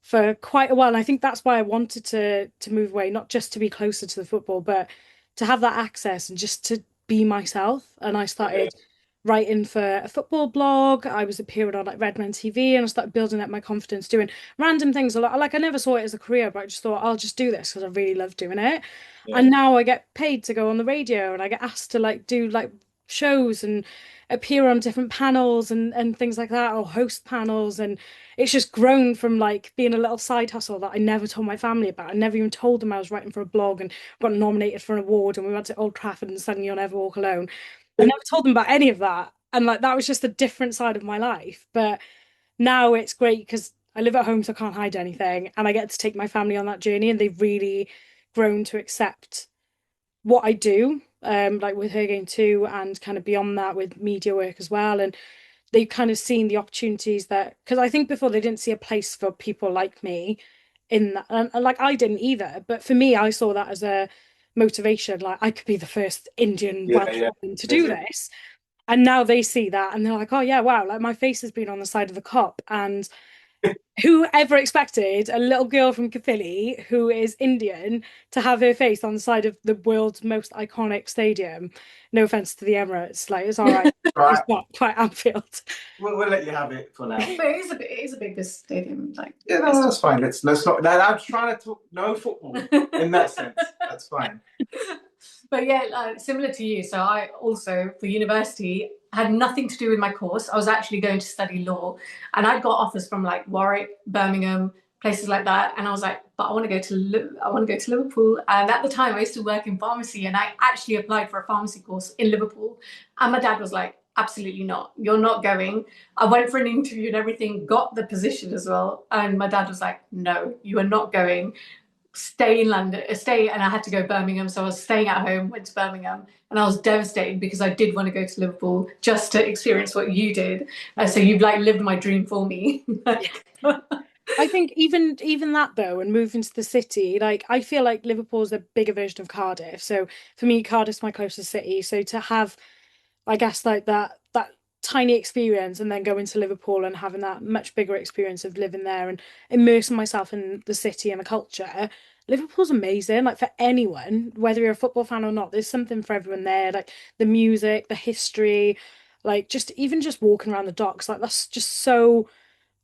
for quite a while. And I think that's why I wanted to move away, not just to be closer to the football, but to have that access and just to be myself. And I started writing for a football blog. I was appearing on like Redman TV, and I started building up my confidence, doing random things a lot. Like I never saw it as a career, but I just thought I'll just do this because I really love doing it. Yeah. And now I get paid to go on the radio, and I get asked to like do like shows and appear on different panels and things like that, or host panels. And it's just grown from like being a little side hustle that I never told my family about. I never even told them I was writing for a blog and got nominated for an award and we went to Old Trafford and sang You'll Never Walk Alone. I never told them about any of that. And like that was just a different side of my life. But now it's great because I live at home, so I can't hide anything. And I get to take my family on that journey, and they've really grown to accept what I do, like with her game too, and kind of beyond that with media work as well. And they've kind of seen the opportunities that, because I think before they didn't see a place for people like me in that, and like I didn't either. But for me, I saw that as a motivation. Like I could be the first Indian Yeah, Welsh yeah. woman to do Amazing. this. And now they see that and they're like, oh yeah, wow, like my face has been on the side of the cop. And who ever expected a little girl from Caerphilly who is Indian to have her face on the side of the world's most iconic stadium? No offense to the Emirates, like it's all right. It's Right. not quite Anfield. We'll let you have it for now. But it is a big stadium, like Yeah, no, that's fine. Let's not. I'm trying to talk no football in that sense. That's fine. But yeah, similar to you. So I also, for university, had nothing to do with my course. I was actually going to study law, and I got offers from like Warwick, Birmingham, places like that. And I was like, but I want to go to Liverpool. And at the time, I used to work in pharmacy, and I actually applied for a pharmacy course in Liverpool. And my dad was like, absolutely not. You're not going. I went for an interview and everything, got the position as well. And my dad was like, no, you are not going. Stay in London, stay. And I had to go Birmingham. So I was staying at home, went to Birmingham, and I was devastated because I did want to go to Liverpool just to experience what you did. So you've like lived my dream for me. I think even that though, and moving to the city, like I feel like Liverpool's a bigger version of Cardiff. So for me, Cardiff's my closest city. So to have, I guess, like that tiny experience and then going to Liverpool and having that much bigger experience of living there and immersing myself in the city and the culture. Liverpool's amazing. Like for anyone, whether you're a football fan or not, there's something for everyone there. Like the music, the history, like just even just walking around the docks, like that's just so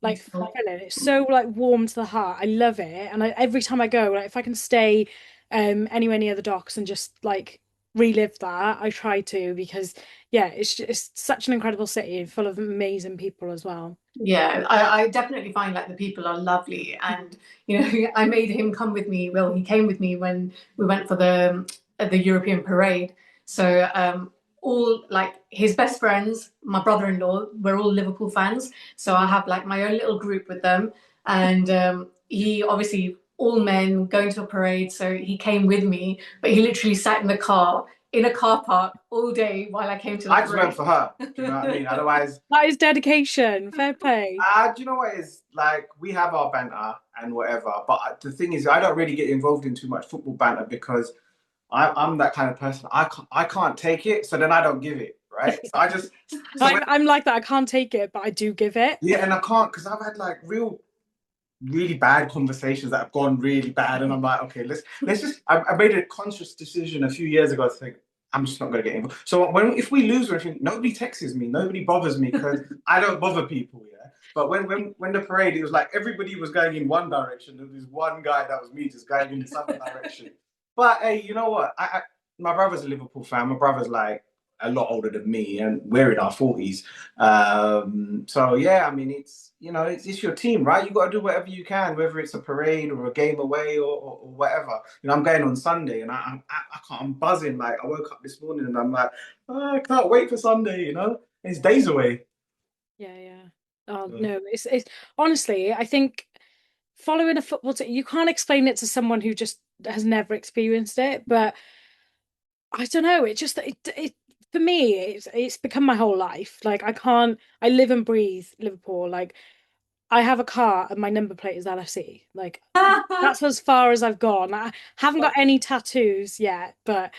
like fulfilling. It's so like warm to the heart. I love it. And every time I go, like if I can stay anywhere near the docks and just like relive that, I try to because yeah, it's such an incredible city full of amazing people as well. Yeah, I definitely find like the people are lovely, and you know, I made him come with me. Well, he came with me when we went for the European parade. So all like his best friends, my brother-in-law, we're all Liverpool fans. So I have like my own little group with them, and he obviously all men going to a parade. So he came with me, but he literally sat in the car in a car park all day while I came to the I just parade. went for her. Do you know what I mean? Otherwise, That is dedication. Fair play. do you know what is like? We have our banter and whatever, but the thing is, I don't really get involved in too much football banter because I'm that kind of person. I can't take it, so then I don't give it, right? So I just so when, I'm like that. I can't take it, but I do give it. yeah, and I can't because I've had like really bad conversations that have gone really bad, and I'm like, okay, let's just. I made a conscious decision a few years ago to think I'm just not going to get involved. So if we lose or anything, nobody texts me, nobody bothers me because I don't bother people. Yeah. But when the parade, it was like everybody was going in one direction. There was one guy that was me just going in some direction. But hey, you know what? My brother's a Liverpool fan. My brother's like a lot older than me, and we're in our 40s. So yeah, I mean, it's your team, right? You got to do whatever you can, whether it's a parade or a game away or whatever. I'm going on Sunday, and I can't. I'm buzzing. Like I woke up this morning, and I'm like, oh, I can't wait for Sunday. It's days away. Yeah, yeah. Oh no, it's honestly, I think following a football team, you can't explain it to someone who just has never experienced it, but I don't know, it for me it's become my whole life. Like I live and breathe Liverpool. Like I have a car and my number plate is LFC. Like that's as far as I've gone. I haven't got any tattoos yet, but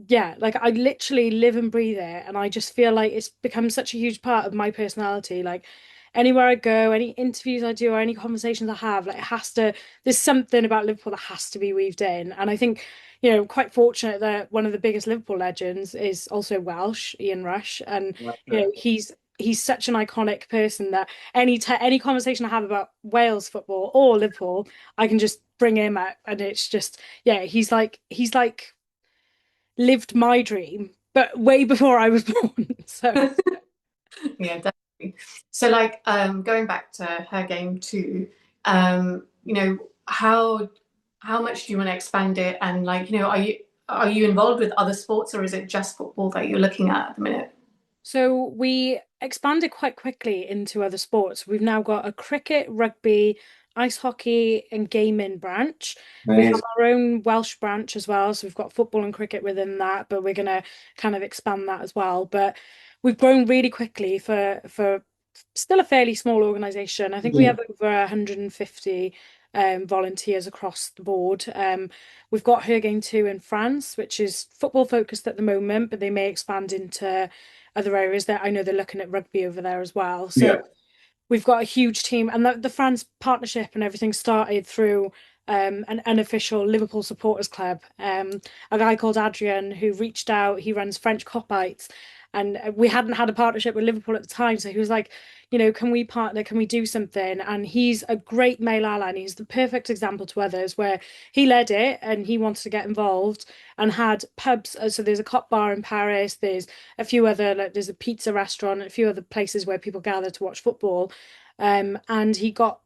yeah, like I literally live and breathe it, and I just feel like it's become such a huge part of my personality. Like anywhere I go, any interviews I do, or any conversations I have, like it has to. There's something about Liverpool that has to be weaved in, and I think, quite fortunate that one of the biggest Liverpool legends is also Welsh, Ian Rush, and he's such an iconic person that any conversation I have about Wales football or Liverpool, I can just bring him out, and it's just yeah, he's like lived my dream, but way before I was born. So Yeah, definitely. So like going back to her game too, you know, how much do you want to expand it, and like, are you involved with other sports, or is it just football that you're looking at the minute? so we expanded quite quickly into other sports. We've now got a cricket, rugby, ice hockey, and gaming branch. We have Amazing. our own Welsh branch as well. So we've got football and cricket within that, but we're gonna kind of expand that as well. But we've grown really quickly for still a fairly small organization. I think we Yeah. have over 150 volunteers across the board. We've got Her Game 2 in France, which is football focused at the moment, but they may expand into other areas. That I know they're looking at rugby over there as well. So Yeah. we've got a huge team, and the France partnership and everything started through an unofficial Liverpool supporters club. A guy called Adrian who reached out. He runs French Copites, and we hadn't had a partnership with Liverpool at the time, so he was like, can we partner? Can we do something? And he's a great male ally, and he's the perfect example to others where he led it and he wanted to get involved and had pubs. So there's a cop bar in Paris. There's a few other, like there's a pizza restaurant, a few other places where people gather to watch football. And he got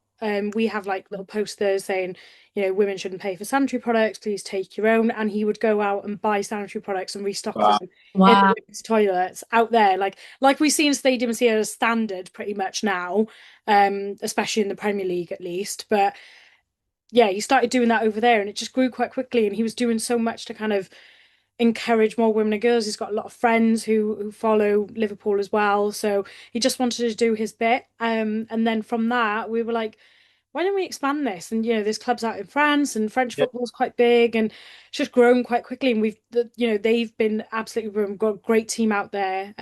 we have like little posters saying, women shouldn't pay for sanitary products, please take your own. And he would go out and buy sanitary products and restock Wow. them in the Wow. women's toilets out there, like we see in stadiums here as standard pretty much now, especially in the Premier League at least. But yeah, he started doing that over there and it just grew quite quickly. And he was doing so much to kind of encourage more women and girls. He's got a lot of friends who follow Liverpool as well. So he just wanted to do his bit. And then from that, we were like, why don't we expand this? And there's clubs out in France, and French Yeah. football is quite big, and it's just grown quite quickly. And they've been absolutely brilliant. We've got a great team out there,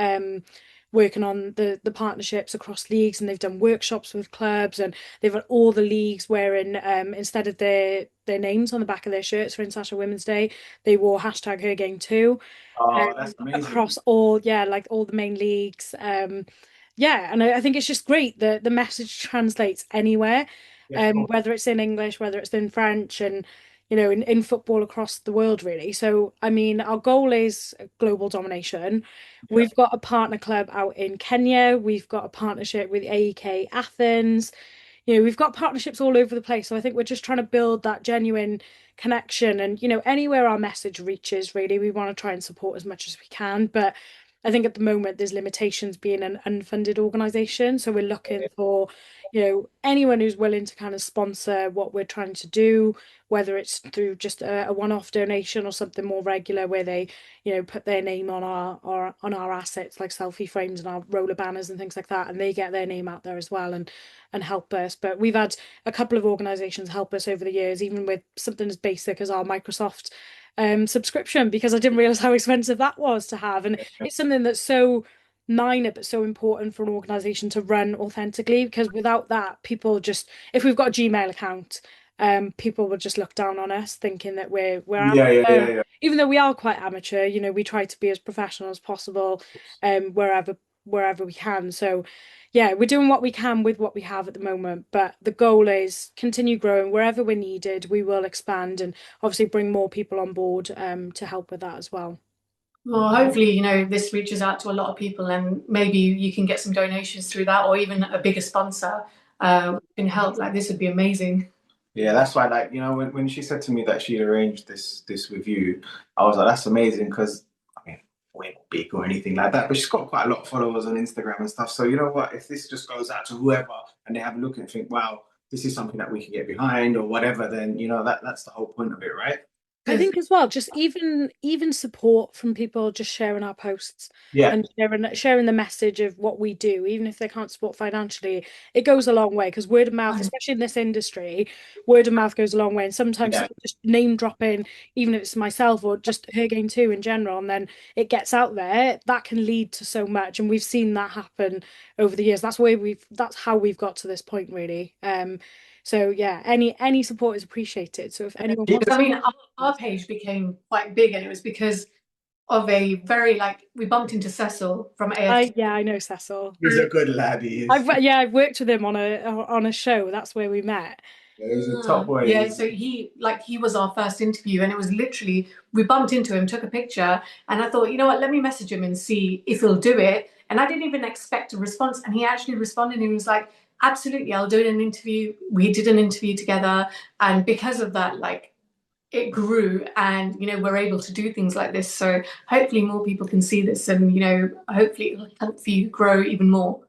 working on the partnerships across leagues, and they've done workshops with clubs, and they've got all the leagues wearing, instead of their names on the back of their shirts for International Women's Day, they wore hashtag Her Game Too, Oh, that's amazing. across all, yeah, like all the main leagues. Yeah, and I think it's just great that the message translates anywhere, Yeah, cool. whether it's in English, whether it's in French, and in football across the world, really. So, I mean, our goal is global domination. Yeah. We've got a partner club out in Kenya. We've got a partnership with AEK Athens. We've got partnerships all over the place. So I think we're just trying to build that genuine connection. And, anywhere our message reaches, really, we want to try and support as much as we can. But I think at the moment there's limitations being an unfunded organization. So we're looking for, anyone who's willing to kind of sponsor what we're trying to do, whether it's through just a one-off donation or something more regular where they, put their name on our assets like selfie frames and our roller banners and things like that, and they get their name out there as well and help us. But we've had a couple of organizations help us over the years, even with something as basic as our Microsoft subscription, because I didn't realize how expensive that was to have. And it's something that's so minor but so important for an organization to run authentically, because without that, people just, if we've got a Gmail account, people will just look down on us thinking that we're Yeah, yeah, yeah, amateur, yeah. even though we are quite amateur. We try to be as professional as possible, wherever we can. So yeah, we're doing what we can with what we have at the moment, but the goal is continue growing wherever we're needed. We will expand and obviously bring more people on board, to help with that as well. Well, hopefully, this reaches out to a lot of people and maybe you can get some donations through that or even a bigger sponsor can help. Like, this would be amazing. Yeah, that's why, like, when she said to me that she'd arranged this with you, I was like, that's amazing because, I mean, we're not big or anything like that, but she's got quite a lot of followers on Instagram and stuff. So, you know what? If this just goes out to whoever and they have a look and think, wow, this is something that we can get behind or whatever, then, that's the whole point of it, right? I 'Cause think as well, just even support from people just sharing our posts Yeah, and sharing the message of what we do, even if they can't support financially, it goes a long way, because word of mouth, especially in this industry, word of mouth goes a long way. And sometimes yeah. just name dropping, even if it's myself or just Her Game Too in general, and then it gets out there, that can lead to so much. And we've seen that happen over the years. That's how we've got to this point, really. So yeah, any support is appreciated. So if anyone wants I to, mean, our page became quite big and it was because of a very, like, we bumped into Cecil from AFT. I know Cecil. He's a good lad, he is. I've worked with him on a show. That's where we met. Yeah, he's a top boy. Yeah, so he was our first interview and it was literally, we bumped into him, took a picture, and I thought, you know what, let me message him and see if he'll do it. And I didn't even expect a response, and he actually responded and he was like, absolutely, I'll do an interview. We did an interview together, and because of that, like, it grew, and we're able to do things like this. So hopefully more people can see this, and hopefully it'll help you grow even more.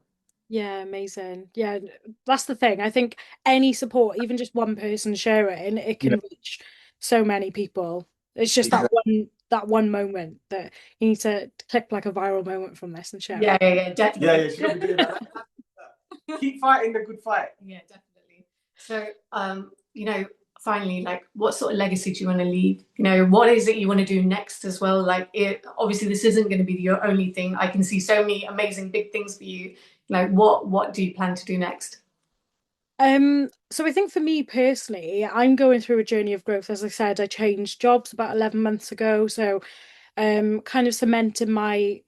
Yeah, amazing. Yeah, that's the thing. I think any support, even just one person sharing, it Yeah, can reach so many people. It's just that exactly. one moment that you need to click like a viral moment from this and share Yeah, it. yeah, yeah, Yeah, definitely. yeah, she'll be doing that. Keep fighting the good fight. Yeah, definitely. So, finally, like, what sort of legacy do you want to leave? What is it you want to do next as well? Like, obviously, this isn't going to be your only thing. I can see so many amazing big things for you. Like, what do you plan to do next? So I think for me personally, I'm going through a journey of growth. As I said, I changed jobs about 11 months ago. So kind of cementing my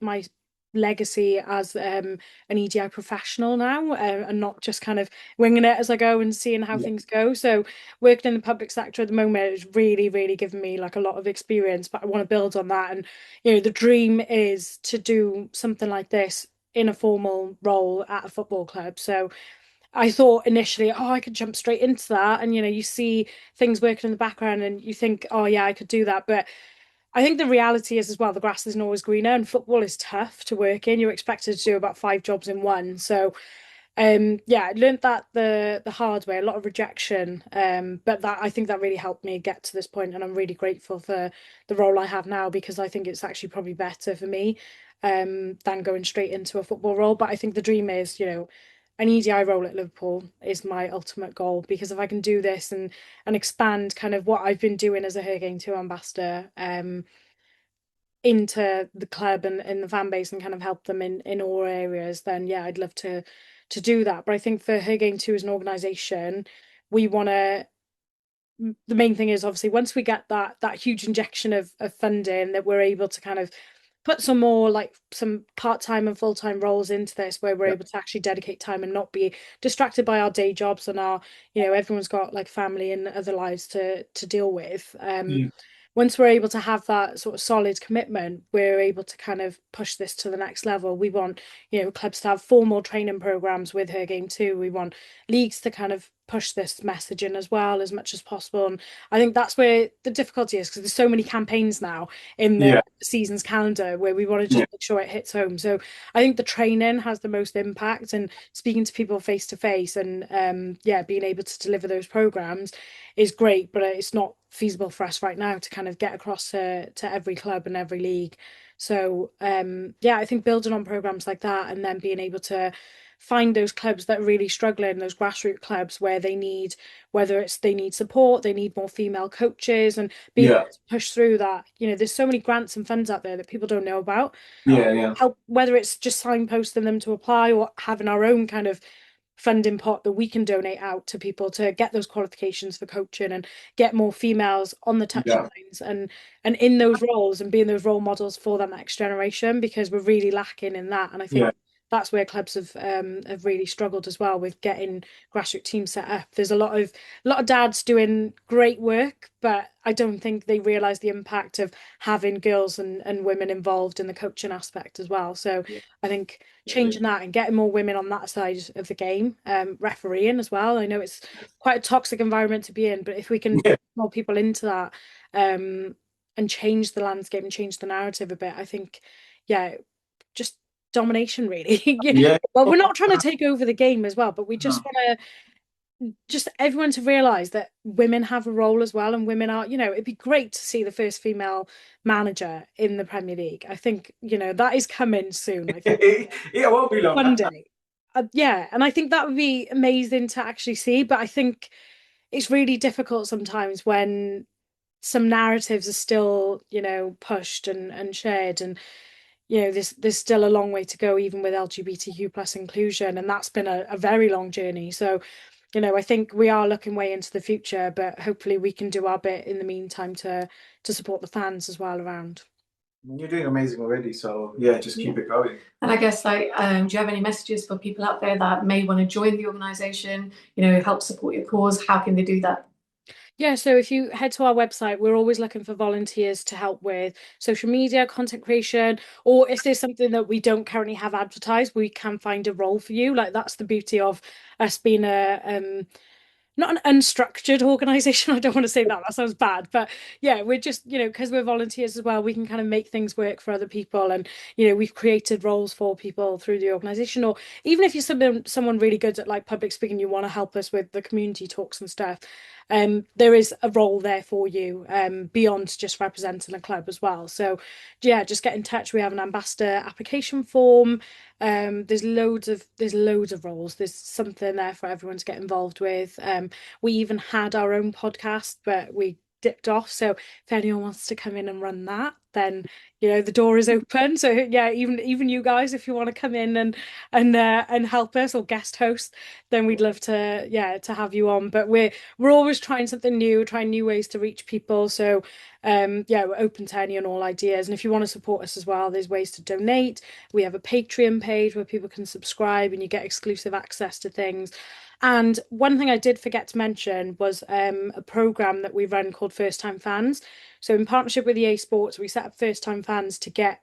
legacy as an EDI professional now, and not just kind of winging it as I go and seeing how Yeah. things go. So working in the public sector at the moment is really, really giving me like a lot of experience, but I want to build on that. And the dream is to do something like this in a formal role at a football club. So I thought initially, oh, I could jump straight into that. And, you see things working in the background and you think, oh, yeah, I could do that. But I think the reality is as well, the grass isn't always greener and football is tough to work in. You're expected to do about 5 jobs in one. So, yeah, I learned that the hard way, a lot of rejection. But that I think that really helped me get to this point, and I'm really grateful for the role I have now because I think it's actually probably better for me, than going straight into a football role. But I think the dream is, an EDI role at Liverpool is my ultimate goal because if I can do this and expand kind of what I've been doing as a Her Game 2 ambassador, into the club and the fan base and kind of help them in all areas, then yeah, I'd love to do that. But I think for Her Game 2 as an organization, we want to, the main thing is obviously once we get that huge injection of funding, that we're able to kind of put some more like some part-time and full-time roles into this where we're Yeah. able to actually dedicate time and not be distracted by our day jobs and our, everyone's got like family and other lives to deal with. Mm. Once we're able to have that sort of solid commitment, we're able to kind of push this to the next level. We want, clubs to have formal training programs with Her Game 2. We want leagues to kind of push this messaging as well as much as possible. And I think that's where the difficulty is because there's so many campaigns now in the Yeah. season's calendar where we want to Yeah. just make sure it hits home. So I think the training has the most impact and speaking to people face to face and yeah, being able to deliver those programs is great, but it's not feasible for us right now to kind of get across to every club and every league. So yeah, I think building on programs like that and then being able to find those clubs that are really struggling, those grassroots clubs where they need, whether it's they need support, they need more female coaches, and being able Yeah. to push through that. There's so many grants and funds out there that people don't know about. Yeah. Yeah. Help, whether it's just signposting them to apply or having our own kind of funding pot that we can donate out to people to get those qualifications for coaching and get more females on the Yeah. touchlines and in those roles and being those role models for that next generation because we're really lacking in that. And I think Yeah. that's where clubs have really struggled as well with getting grassroots teams set up. There's a lot of dads doing great work, but I don't think they realise the impact of having girls and women involved in the coaching aspect as well. So Yeah. I think changing that and getting more women on that side of the game, refereeing as well. I know it's quite a toxic environment to be in, but if we can Yeah. put more people into that, and change the landscape and change the narrative a bit, I think, yeah, just domination really. Yeah. Well, we're not trying to take over the game as well, but we just No. want to just everyone to realize that women have a role as well and women are, it'd be great to see the first female manager in the Premier League. I think, that is coming soon, I think It won't be long. one day. Yeah, and I think that would be amazing to actually see, but I think it's really difficult sometimes when some narratives are still, pushed and shared and there's still a long way to go even with LGBTQ plus inclusion, and that's been a very long journey. So I think we are looking way into the future, but hopefully we can do our bit in the meantime to support the fans as well around. You're doing amazing already, so yeah, just keep it going. And I guess do you have any messages for people out there that may want to join the organisation, help support your cause? How can they do that? Yeah, so if you head to our website, we're always looking for volunteers to help with social media, content creation, or if there's something that we don't currently have advertised, we can find a role for you. Like that's the beauty of us being a not an unstructured organization. I don't want to say that sounds bad, but yeah, we're just, because we're volunteers as well, we can kind of make things work for other people. And we've created roles for people through the organization, or even if you're someone really good at like public speaking, you want to help us with the community talks and stuff, there is a role there for you, beyond just representing a club as well. So yeah, just get in touch. We have an ambassador application form. There's loads of roles. There's something there for everyone to get involved with. We even had our own podcast, but we dipped off. So if anyone wants to come in and run that, then the door is open. So yeah, even you guys, if you want to come in and help us or guest host, then we'd love to have you on. But we're always trying something new, trying new ways to reach people. So yeah, we're open to any and all ideas. And if you want to support us as well, there's ways to donate. We have a Patreon page where people can subscribe and you get exclusive access to things. And one thing I did forget to mention was a program that we run called First Time Fans. So in partnership with EA Sports, we set up First Time Fans to get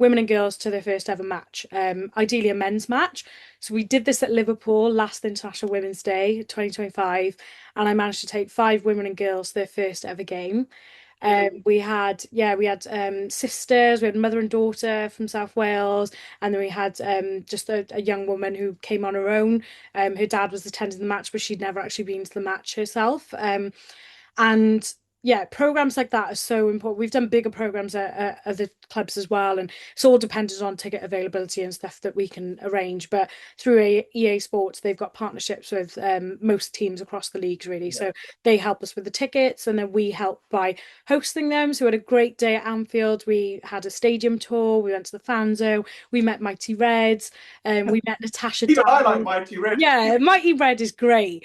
women and girls to their first ever match, ideally a men's match. So we did this at Liverpool last International Women's Day 2025, and I managed to take 5 women and girls to their first ever game. We had sisters, we had mother and daughter from South Wales, and then we had just a young woman who came on her own. Her dad was attending the match, but she'd never actually been to the match herself. And yeah, programs like that are so important. We've done bigger programs at other clubs as well, and it's all dependent on ticket availability and stuff that we can arrange. But through EA Sports, they've got partnerships with most teams across the leagues, really. So they help us with the tickets, and then we help by hosting them. So we had a great day at Anfield. We had a stadium tour. We went to the fan zone. We met Mighty Reds, and we met Natasha I like Dowie. Mighty Red. Yeah, Mighty Red is great.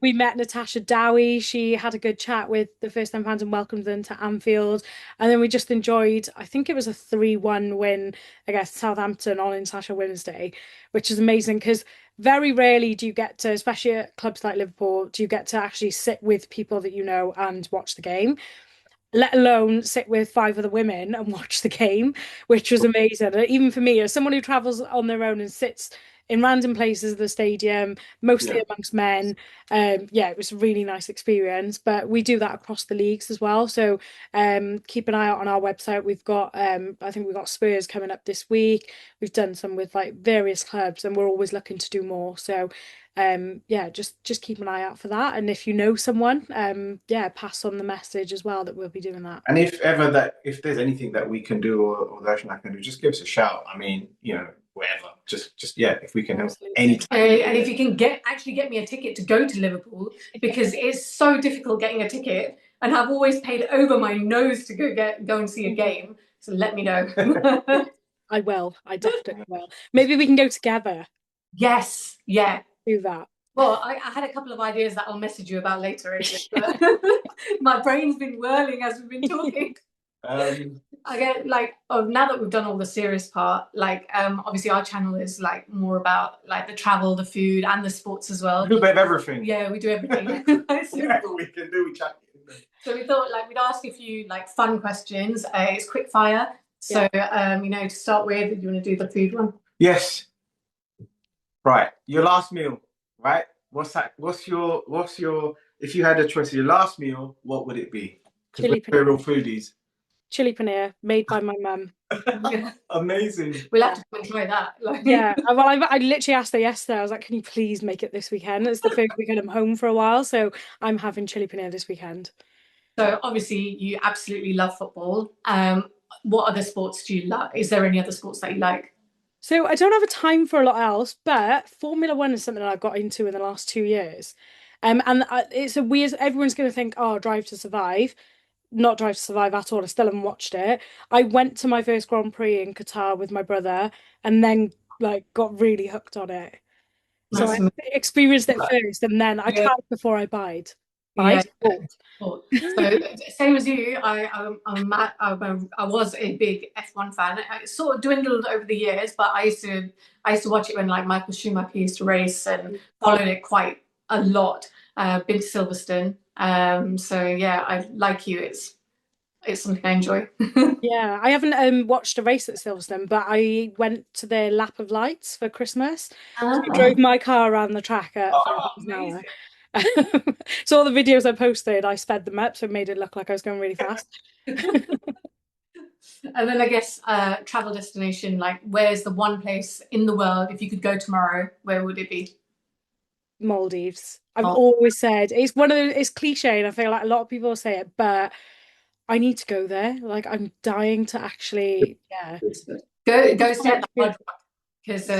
We met Natasha Dowie. She had a good chat with the first time fans and welcomed them to Anfield. And then we just enjoyed, I think it was a 3-1 win against Southampton on International Women's Day, which is amazing because very rarely do you get to, especially at clubs like Liverpool, do you get to actually sit with people that you know and watch the game, let alone sit with 5 other women and watch the game, which was amazing. And even for me, as someone who travels on their own and sits in random places of the stadium, mostly amongst men, yeah, it was a really nice experience. But we do that across the leagues as well. So keep an eye out on our website. We've got, I think we've got Spurs coming up this week. We've done some with like various clubs, and we're always looking to do more. So yeah, just keep an eye out for that. And if you know someone, yeah, pass on the message as well that we'll be doing that. And if there's anything that we can do or that I can do, just give us a shout. I mean, whatever. Just yeah, if we can help anytime. And if you can get me a ticket to go to Liverpool, because it's so difficult getting a ticket, and I've always paid over my nose to go and see a game. So let me know. I will. I definitely will. Maybe we can go together. Yes, yeah. Do that. Well, I had a couple of ideas that I'll message you about later, but my brain's been whirling as we've been talking. I get like, now that we've done all the serious part, like obviously our channel is like more about like the travel, the food, and the sports as well. We do a bit of everything. Yeah, we do everything. Whatever we can do, we chat. So we thought like we'd ask a few like fun questions. It's quick fire. So to start with, you want to do the food one? Yes. Right, your last meal, right? What's that? What's your? If you had a choice of your last meal, what would it be? Because we're real foodies. Chili paneer made by my mum. Amazing. We'll have to try that. Yeah, well, I literally asked her yesterday. I was like, "Can you please make it this weekend?" It's the first weekend I'm home for a while, so I'm having chili paneer this weekend. So obviously, you absolutely love football. What other sports do you love? Is there any other sports that you like? So I don't have a time for a lot else, but Formula One is something that I got into in the last 2 years. And it's a weird, everyone's going to think, oh, Drive to Survive. Not Drive to Survive at all. I still haven't watched it. I went to my first Grand Prix in Qatar with my brother and then like got really hooked on it. So I experienced it first and then I tried before I buyed. So same as you, I was a big F1 fan. It sort of dwindled over the years, but I used to watch it when like Michael Schumacher used to race and followed it quite a lot. Been to Silverstone. So yeah, I like you. It's something I enjoy. Yeah, I haven't watched a race at Silverstone, but I went to their lap of lights for Christmas. So I drove my car around the track at 5 miles an hour. So all the videos I posted, I sped them up, so it made it look like I was going really fast. And then I guess travel destination, like where's the one place in the world, if you could go tomorrow, where would it be? Maldives. I've always said it's one of those, it's cliche and I feel like a lot of people say it, but I need to go there. Like I'm dying to actually, go stay at the Hard Rock, because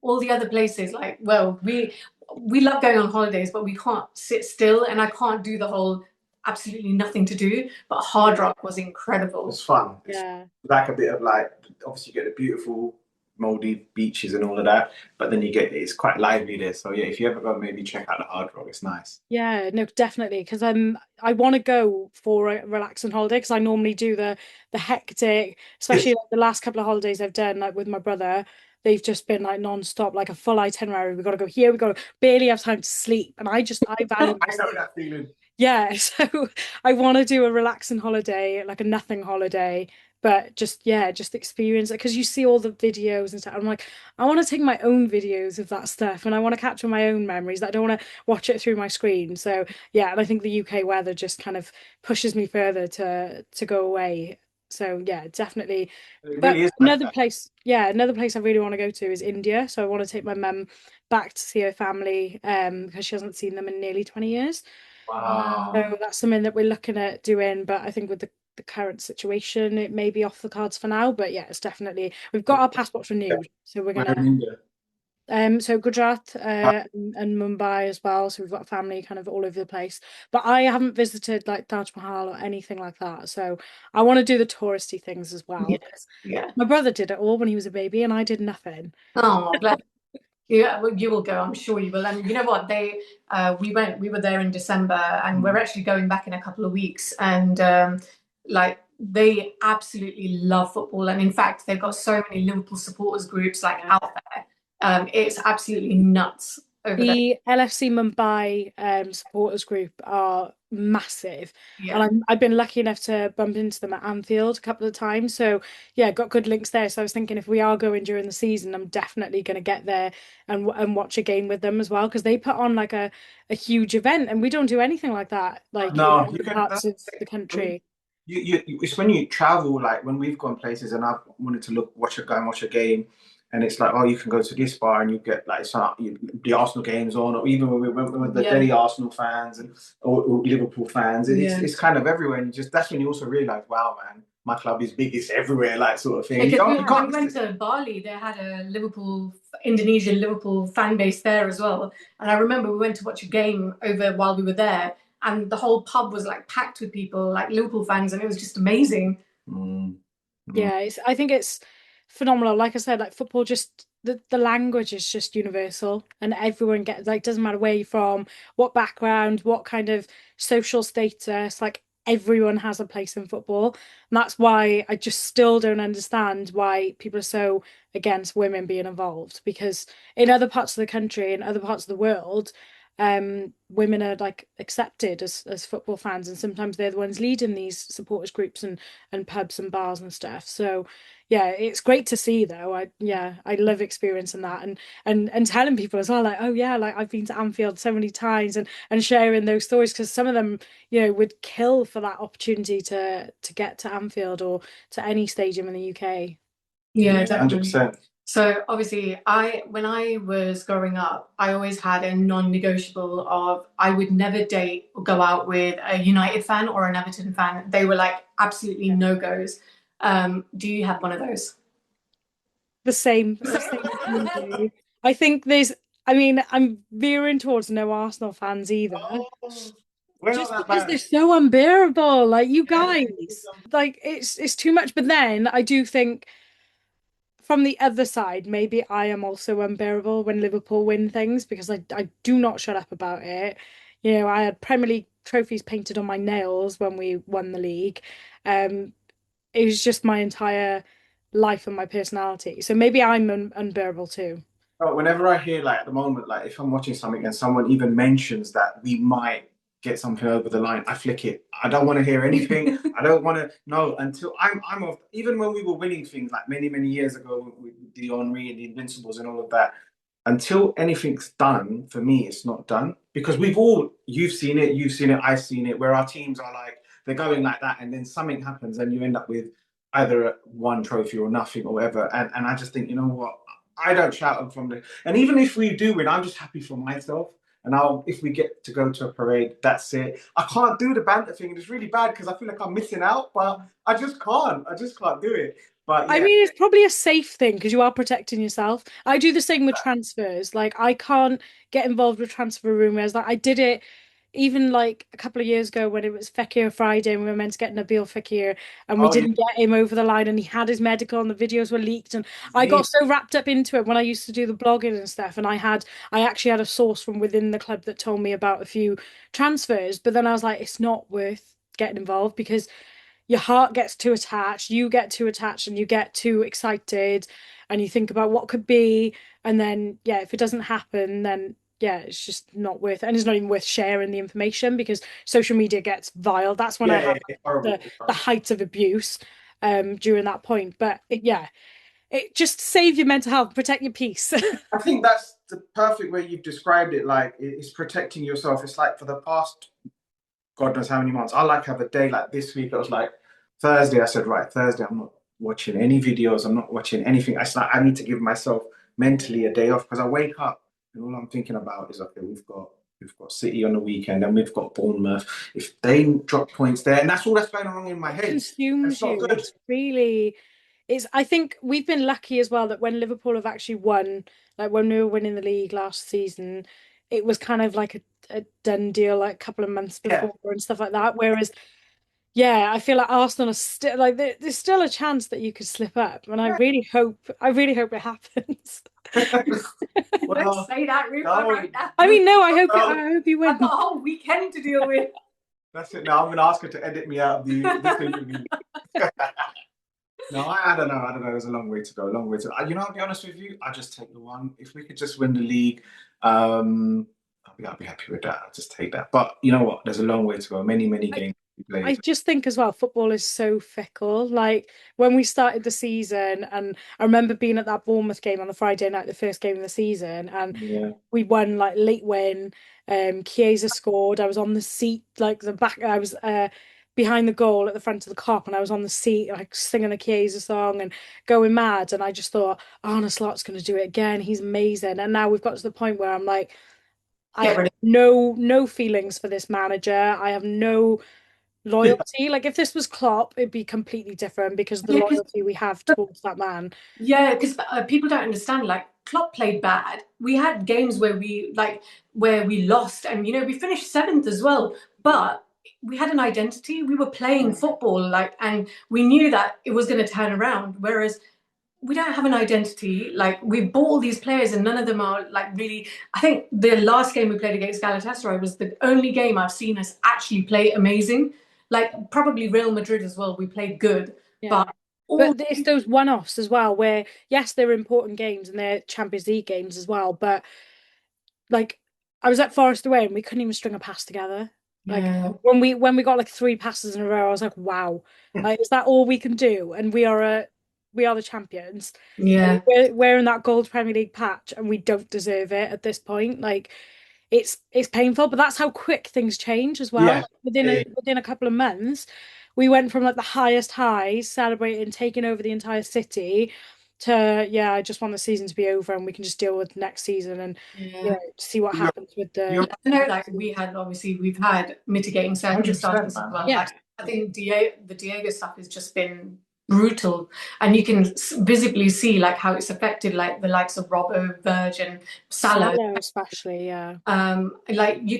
all the other places, like, well, we love going on holidays, but we can't sit still, and I can't do the whole absolutely nothing to do. But Hard Rock was incredible. It was fun. Yeah, it's like a bit of like, obviously you get the beautiful Maldives beaches and all of that, but then it's quite lively there. So yeah, if you ever go, maybe check out the Hard Rock. It's nice. Yeah, no, definitely, because I want to go for a relaxing holiday because I normally do the hectic, especially like the last couple of holidays I've done like with my brother. They've just been like non-stop, like a full itinerary. We've got to go here, we've got to barely have time to sleep. And I value I know that feeling. Yeah, so I want to do a relaxing holiday, like a nothing holiday, but just yeah, just experience it because you see all the videos and stuff. I'm like, I want to take my own videos of that stuff and I want to capture my own memories. I don't want to watch it through my screen. So yeah, and I think the UK weather just kind of pushes me further to go away. So yeah, definitely. It But really is like another that. place, yeah, another place I really want to go to is India. So I want to take my mum back to see her family, because she hasn't seen them in nearly 20 years. Wow. So that's something that we're looking at doing. But I think with the current situation, it may be off the cards for now. But yeah, it's definitely we've got our passports renewed, so we're We're in gonna India. so Gujarat and Mumbai as well. So we've got family kind of all over the place. But I haven't visited like Taj Mahal or anything like that. So I want to do the touristy things as well. Yes, yeah. My brother did it all when he was a baby, and I did nothing. Oh, bless. Yeah, well, you will go. I'm sure you will. And you know what? We were there in December, and we're Mm. actually going back in a couple of weeks. And like, they absolutely love football. And in fact, they've got so many Liverpool supporters groups like out there. It's absolutely nuts over there. The LFC Mumbai supporters group are massive, and Yeah. I've been lucky enough to bump into them at Anfield a couple of times. So yeah, got good links there. So I was thinking if we are going during the season, I'm definitely going to get there and watch a game with them as well because they put on like a huge event, and we don't do anything like that like in No, you other can. parts of the country. It's when you travel, like when we've gone places and I've wanted to go and watch a game, and it's like, oh, you can go to this bar and you get like the Arsenal games on, or even when we went with the Yeah. Delhi Arsenal fans and or Liverpool fans, Yeah. it's kind of everywhere. And that's when you also realize, wow, man, my club is big, it's everywhere, like sort of thing. And Because you we can't went to Bali, they had a Indonesian Liverpool fan base there as well. And I remember we went to watch a game over while we were there, and the whole pub was like packed with people, like Liverpool fans, and it was just amazing. Mm, mm. Yeah, I think it's phenomenal. Like I said, like football, just the language is just universal, and everyone gets like doesn't matter where you're from, what background, what kind of social status, like everyone has a place in football, and that's why I just still don't understand why people are so against women being involved. Because in other parts of the country, in other parts of the world, women are like accepted as football fans, and sometimes they're the ones leading these supporters groups and pubs and bars and stuff. So yeah, it's great to see though. I love experiencing that and telling people as well, like, oh yeah, like I've been to Anfield so many times and sharing those stories because some of them, would kill for that opportunity to get to Anfield or to any stadium in the UK. Yeah, Yeah, definitely. 100%. So obviously, when I was growing up, I always had a non-negotiable of I would never date or go out with a United fan or an Everton fan. They were like absolutely no-goes. Do you have one of those? The same as you do. I think I mean, I'm veering towards no Arsenal fans either. Oh, we're not Just that because they're bad. so unbearable, like you Yeah. guys, like it's too much. But then I do think from the other side, maybe I am also unbearable when Liverpool win things because I do not shut up about it. I had Premier League trophies painted on my nails when we won the league. Um, it was just my entire life and my personality. So maybe I'm unbearable too. But whenever I hear, like, at the moment, like if I'm watching something and someone even mentions that we might get something over the line, I flick it. I don't want to hear anything. I don't want to know until I'm off. Even when we were winning things like many, many years ago with the Henri and the Invincibles and all of that, until anything's done, for me, it's not done. Because you've seen it, I've seen it, where our teams are like, they're going like that, and then something happens and you end up with either one trophy or nothing or whatever. And I just think, you know what? I don't shout them from the. And even if we do win, I'm just happy for myself. And if we get to go to a parade, that's it. I can't do the banter thing, and it's really bad because I feel like I'm missing out, but I just can't. I just can't do it. But I yeah, mean, it's probably a safe thing because you are protecting yourself. I do the same with transfers. Like, I can't get involved with transfer rumors. Like, I did it even like a couple of years ago when it was Fekir Friday and we were meant to get Nabil Fekir and we oh yeah, didn't get him over the line and he had his medical and the videos were leaked and I me. got so wrapped up into it when I used to do the blogging and stuff and I actually had a source from within the club that told me about a few transfers, but then I was like, it's not worth getting involved because your heart gets too attached, you get too attached, and you get too excited, and you think about what could be, and then yeah, if it doesn't happen, then yeah, it's just not worth it, and it's not even worth sharing the information because social media gets vile. That's when I Yeah, had yeah, it's horrible. the It's the horrible. height of abuse. during that point. But it just save your mental health, protect your peace. I think that's the perfect way you've described it. Like it's protecting yourself. It's like for the past God knows how many months. I like have a day like this week. I was like Thursday. I said right Thursday. I'm not watching any videos. I'm not watching anything. I said I need to give myself mentally a day off because I wake up and all I'm thinking about is okay. We've got City on the weekend and we've got Bournemouth. If they drop points there, and that's all that's going on in my It head. consumes That's not you. good. I think we've been lucky as well that when Liverpool have actually won, like when we were winning the league last season, it was kind of like a done deal like a couple of months Yeah. before and stuff like that. Whereas, yeah, I feel like Arsenal are still like there's still a chance that you could slip up, and I really hope it happens. Don't Well, say that, Rupert, no, right now. I mean, no, I no. hope you I've win. got a whole weekend to deal with. That's it. Now I'm going to ask her to edit me out of this interview. No, I don't know. I don't know. There's a long way to go. A long way to. I'll be honest with you. I just take the one. If we could just win the league, I'll be happy with that. I'll just take that. But you know what? There's a long way to go. Many, many games to be I played. just think as well, football is so fickle. Like when we started the season, and I remember being at that Bournemouth game on the Friday night, the first game of the season, and Yeah. we won like late win. Chiesa scored. I was on the seat, like the back. I was behind the goal at the front of the Kop, and I was on the seat, like singing the Chiesa song and going mad. And I just thought, Arne Slot's going to do it again. He's amazing. And now we've got to the point where I'm like, I Get have rid of no feelings for this manager. I have no loyalty. Like if this was Klopp, it'd be completely different because of the Yeah, because loyalty we have towards that man. people don't understand. Like Klopp played bad. We had games where we lost, and we finished seventh as well. But we had an identity. We were playing football, and we knew that it was going to turn around. Whereas we don't have an identity. Like we bought all these players, and none of them are like really. I think the last game we played against Galatasaray was the only game I've seen us actually play amazing. Like probably Real Madrid as well. We played good, Yeah. but all But it's those one-offs as well, where yes, they're important games and they're Champions League games as well. But like I was at Forest away and we couldn't even string a pass together. Like yeah, when we got like three passes in a row, I was like, wow, like is that all we can do? And we are the champions. Like, yeah, we're in that gold Premier League patch and we don't deserve it at this point. Like it's painful, but that's how quick things change as well. Yeah. Like, within a couple of months, we went from like the highest highs, celebrating, taking over the entire city, to yeah, I just want the season to be over and we can just deal with next season and yeah. see what happens with You're the. I know, like we've had mitigating 100%, circumstances as man. well. Yeah, Like I think the Diego stuff has just been brutal, and you can visibly see like how it's affected like the likes of Robbo, Verge, and Salah. Salah especially, yeah. Like he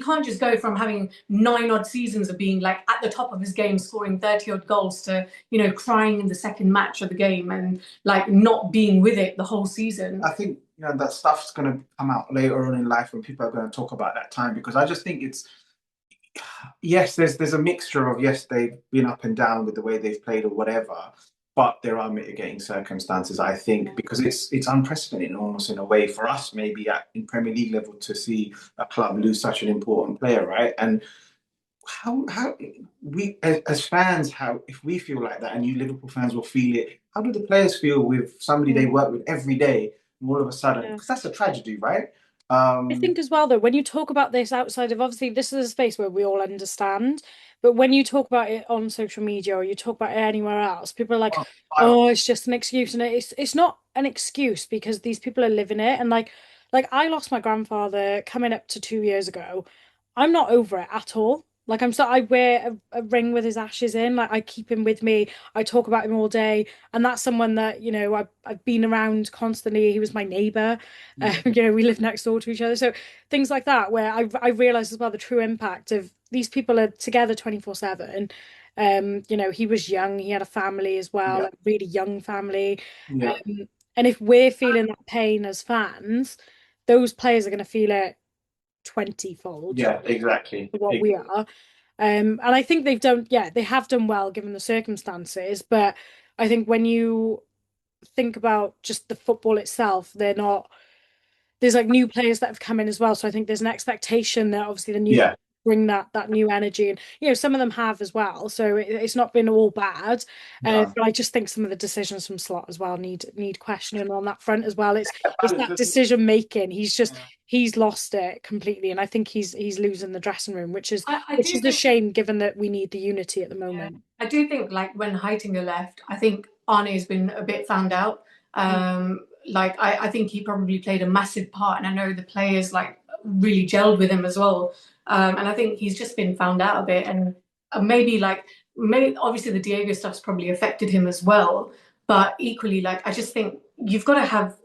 can't just go from having 9 odd seasons of being like at the top of his game, scoring 30 odd goals, to crying in the second match of the game and like not being with it the whole season. I think that stuff's going to come out later on in life when people are going to talk about that time because I just think it's yes, there's a mixture of yes, they've been up and down with the way they've played or whatever, but there are mitigating circumstances, I think, because it's unprecedented almost in a way for us, maybe in Premier League level, to see a club lose such an important player, right? And how we as fans, how if we feel like that, and you Liverpool fans will feel it, how do the players feel with somebody they work with every day, and all of a sudden, Yeah. because that's a tragedy, right? I think as well though, when you talk about this outside of obviously this is a space where we all understand, but when you talk about it on social media or you talk about it anywhere else, people are like, I, "Oh, it's just an excuse," and it's not an excuse because these people are living it. And like I lost my grandfather coming up to 2 years ago. I'm not over it at all. Like I wear a ring with his ashes in. Like I keep him with me. I talk about him all day, and that's someone that I've been around constantly. He was my neighbor. We live next door to each other. So things like that, where I realized as well the true impact of these people are together 24/7. He was young, he had a family as well, yeah, like really young family. yeah, And if we're feeling that pain as fans, those players are going to feel it 20-fold yeah, exactly. to what we are. And I think they have done well given the circumstances. But I think when you think about just the football itself, they're not there's like new players that have come in as well. So I think there's an expectation that obviously the new Yeah, bring that new energy. And some of them have as well, so it's not been all bad. Yeah. But I just think some of the decisions from Slot as well need questioning on that front as well. It's Balance, that isn't it? decision making. Yeah. He's lost it completely, and I think he's losing the dressing room, which is I which do is a think, shame given that we need the unity at the yeah, moment. I do think like when Heitinger left, I think Arne has been a bit found out. Like I think he probably played a massive part, and I know the players like really gelled with him as well. And I think he's just been found out a bit, and maybe like maybe obviously the Diego stuff's probably affected him as well. But equally, like I just think you've got to have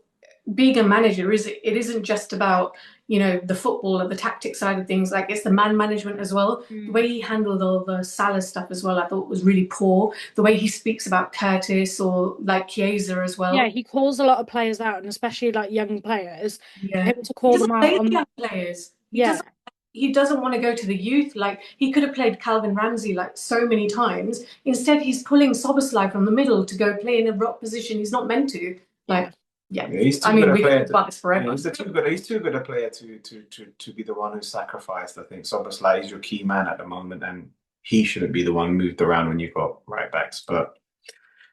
being a manager is it isn't just about the football or the tactic side of things, like it's the man management as well. The way he handled all the Salah stuff as well I thought was really poor. The way he speaks about Curtis or like Chiesa as Yeah, well. he calls a lot of players out, and especially like young players, for Yeah, him to he call them doesn't out play the on. young players. Yeah, He doesn't want to go to the youth. Like he could have played Calvin Ramsey like so many times. Instead, he's pulling Soboslai from the middle to go play in a rock position he's not meant to. yeah. Like, yeah. Yeah, he's I too good mean, a we could player talk about this yeah, forever. he's too good a player to be the one who's sacrificed. I think Soboslai is your key man at the moment, and he shouldn't be the one moved around when you've got right backs. But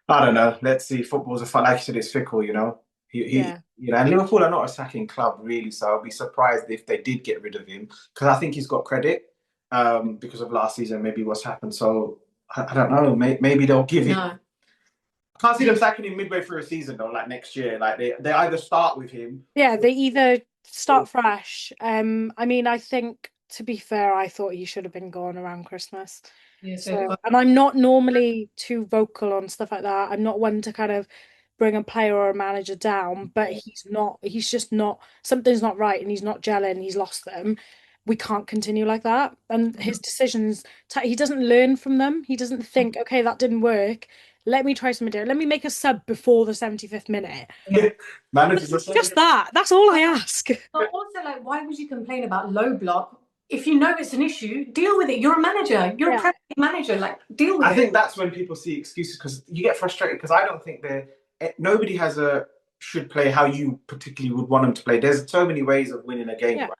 I don't know. Let's see. Football's a fun. Like you said, it's fickle. Yeah. And Liverpool are not a sacking club really, so I'll be surprised if they did get rid of him because I think he's got credit because of last season, maybe what's happened. So I don't know. Maybe they'll give him. No. I can't see them sacking him midway through a season though, like next year. Like they either start with him. Yeah, Or, they either or start fresh. I mean, I think to be fair, I thought he should have been gone around Christmas. Yeah, so do So, I. and I'm not normally too vocal on stuff like that. I'm not one to kind of bring a player or a manager down, but he's just not, something's not right and he's not gelling, he's lost them. We can't continue like that. And his decisions, he doesn't learn from them. He doesn't think, okay, that didn't work. Let me try something different. Let me make a sub before the 75th minute. yeah, managers are Just that. That's all I ask. But also, like, why would you complain about low block if you know it's an issue? Deal with it. You're a manager. You're a Yeah. Premier League manager. Like, deal with I it. think that's when people see excuses because you get frustrated because I don't think nobody has a should play how you particularly would want them to play. There's so many ways of winning a game. Yeah. Right?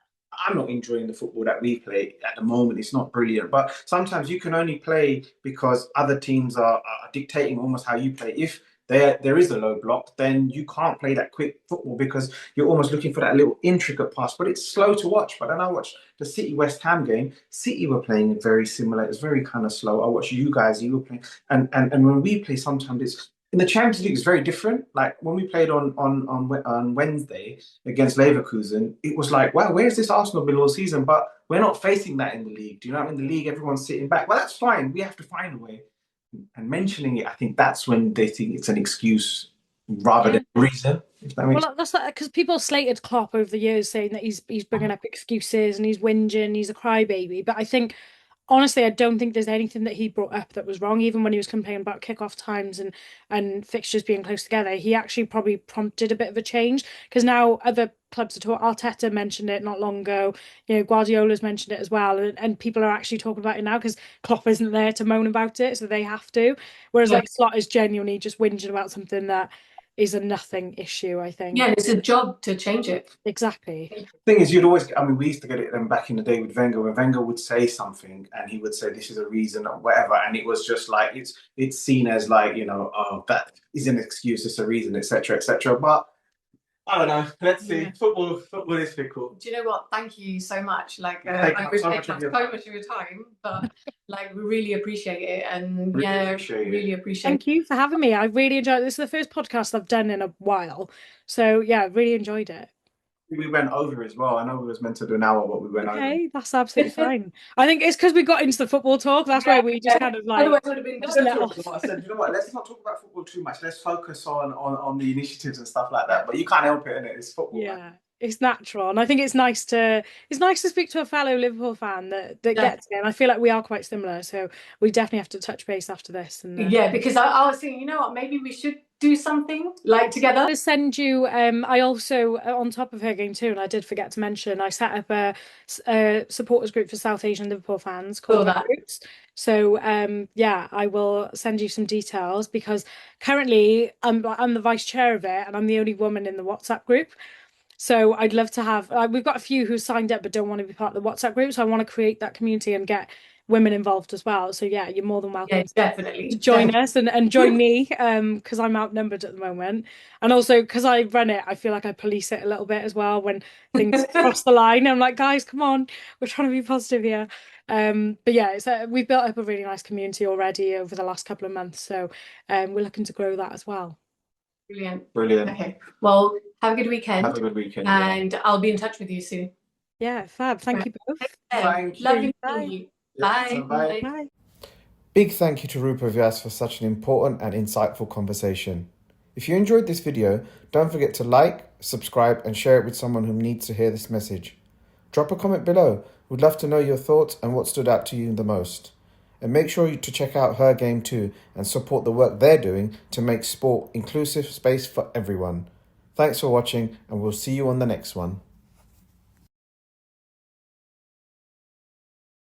I'm not enjoying the football that we play at the moment. It's not brilliant, but sometimes you can only play because other teams are dictating almost how you play. If there is a low block, then you can't play that quick football because you're almost looking for that little intricate pass. But it's slow to watch. But then I watched the City West Ham game. City were playing very similar. It's very kind of slow. I watched you guys. You were playing, and when we play, sometimes it's in the Champions League. It's very different. Like when we played on Wednesday against Leverkusen, it was like, wow, where's this Arsenal been all season? But we're not facing that in the league. Do you know what I mean? In the league, everyone's sitting back. Well, that's fine. We have to find a way. And mentioning it, I think that's when they think it's an excuse rather than a reason. If that makes Well, that's because people slated Klopp over the years, saying that he's bringing up excuses and he's whinging, he's a crybaby. But I think, honestly, I don't think there's anything that he brought up that was wrong. Even when he was complaining about kickoff times and fixtures being close together, he actually probably prompted a bit of a change because now other clubs are talking. Arteta mentioned it not long ago. Guardiola's mentioned it as well, and people are actually talking about it now because Klopp isn't there to moan about it, so they have to. Whereas Yeah. like Slot is genuinely just whinging about something that is a nothing issue, I think. Yeah, and it's a job to change it. Exactly. thing is, you'd always, I mean, we used to get it then back in the day with Wenger, when Wenger would say something and he would say, this is a reason or whatever. And it was just like, it's seen as like, oh, that is an excuse, it's a reason, etc., etc. But I don't know. Let's see. Yeah. Football is fickle. Do you know what? Thank you so much. Like, Take I up would so take much up of so your much of your time, but like, we really appreciate it. And Really yeah, appreciate it. really appreciate Thank you for having me. I really enjoyed it. This is the first podcast I've done in a while. So yeah, really enjoyed it. We went over as well. I know we was meant to do an hour, but we went over. Okay, that's absolutely fine. I think it's because we got into the football talk. That's why we just kind of like Otherwise, it would have been just let I off. said, you know what? Let's not talk about football too much. Let's focus on the initiatives and stuff like that. But you can't help it, innit? It's football. Man. Yeah, it's natural, and I think it's nice to speak to a fellow Liverpool fan that Yeah. gets it. And I feel like we are quite similar, so we definitely have to touch base after this. And Yeah, because I was thinking, you know what, maybe we should do something like together. to send you. I also on top of her game too, and I did forget to mention, I set up a supporters group for South Asian Liverpool fans Saw called that. Roots. So yeah, I will send you some details because currently I'm the vice chair of it, and I'm the only woman in the WhatsApp group. So I'd love to have, we've got a few who signed up but don't want to be part of the WhatsApp group. So I want to create that community and get women involved as well. So yeah, you're more than welcome definitely to join us and join me, because I'm outnumbered at the moment. And also because I run it, I feel like I police it a little bit as well when things cross the line. I'm like, guys, come on, we're trying to be positive here. But yeah, we've built up a really nice community already over the last couple of months. So we're looking to grow that as well. Brilliant. Brilliant. Okay. Well, have a good weekend. Have a good weekend. And I'll be in touch with you soon. Yeah, fab. Thank you both. Thank you. Lovely Bye. meeting you. Yeah, so Bye. Bye. Big thank you to Roopa Vyas for such an important and insightful conversation. If you enjoyed this video, don't forget to like, subscribe and share it with someone who needs to hear this message. Drop a comment below. We'd love to know your thoughts and what stood out to you the most. And make sure to check out Her Game Too and support the work they're doing to make sport inclusive space for everyone. Thanks for watching and we'll see you on the next one.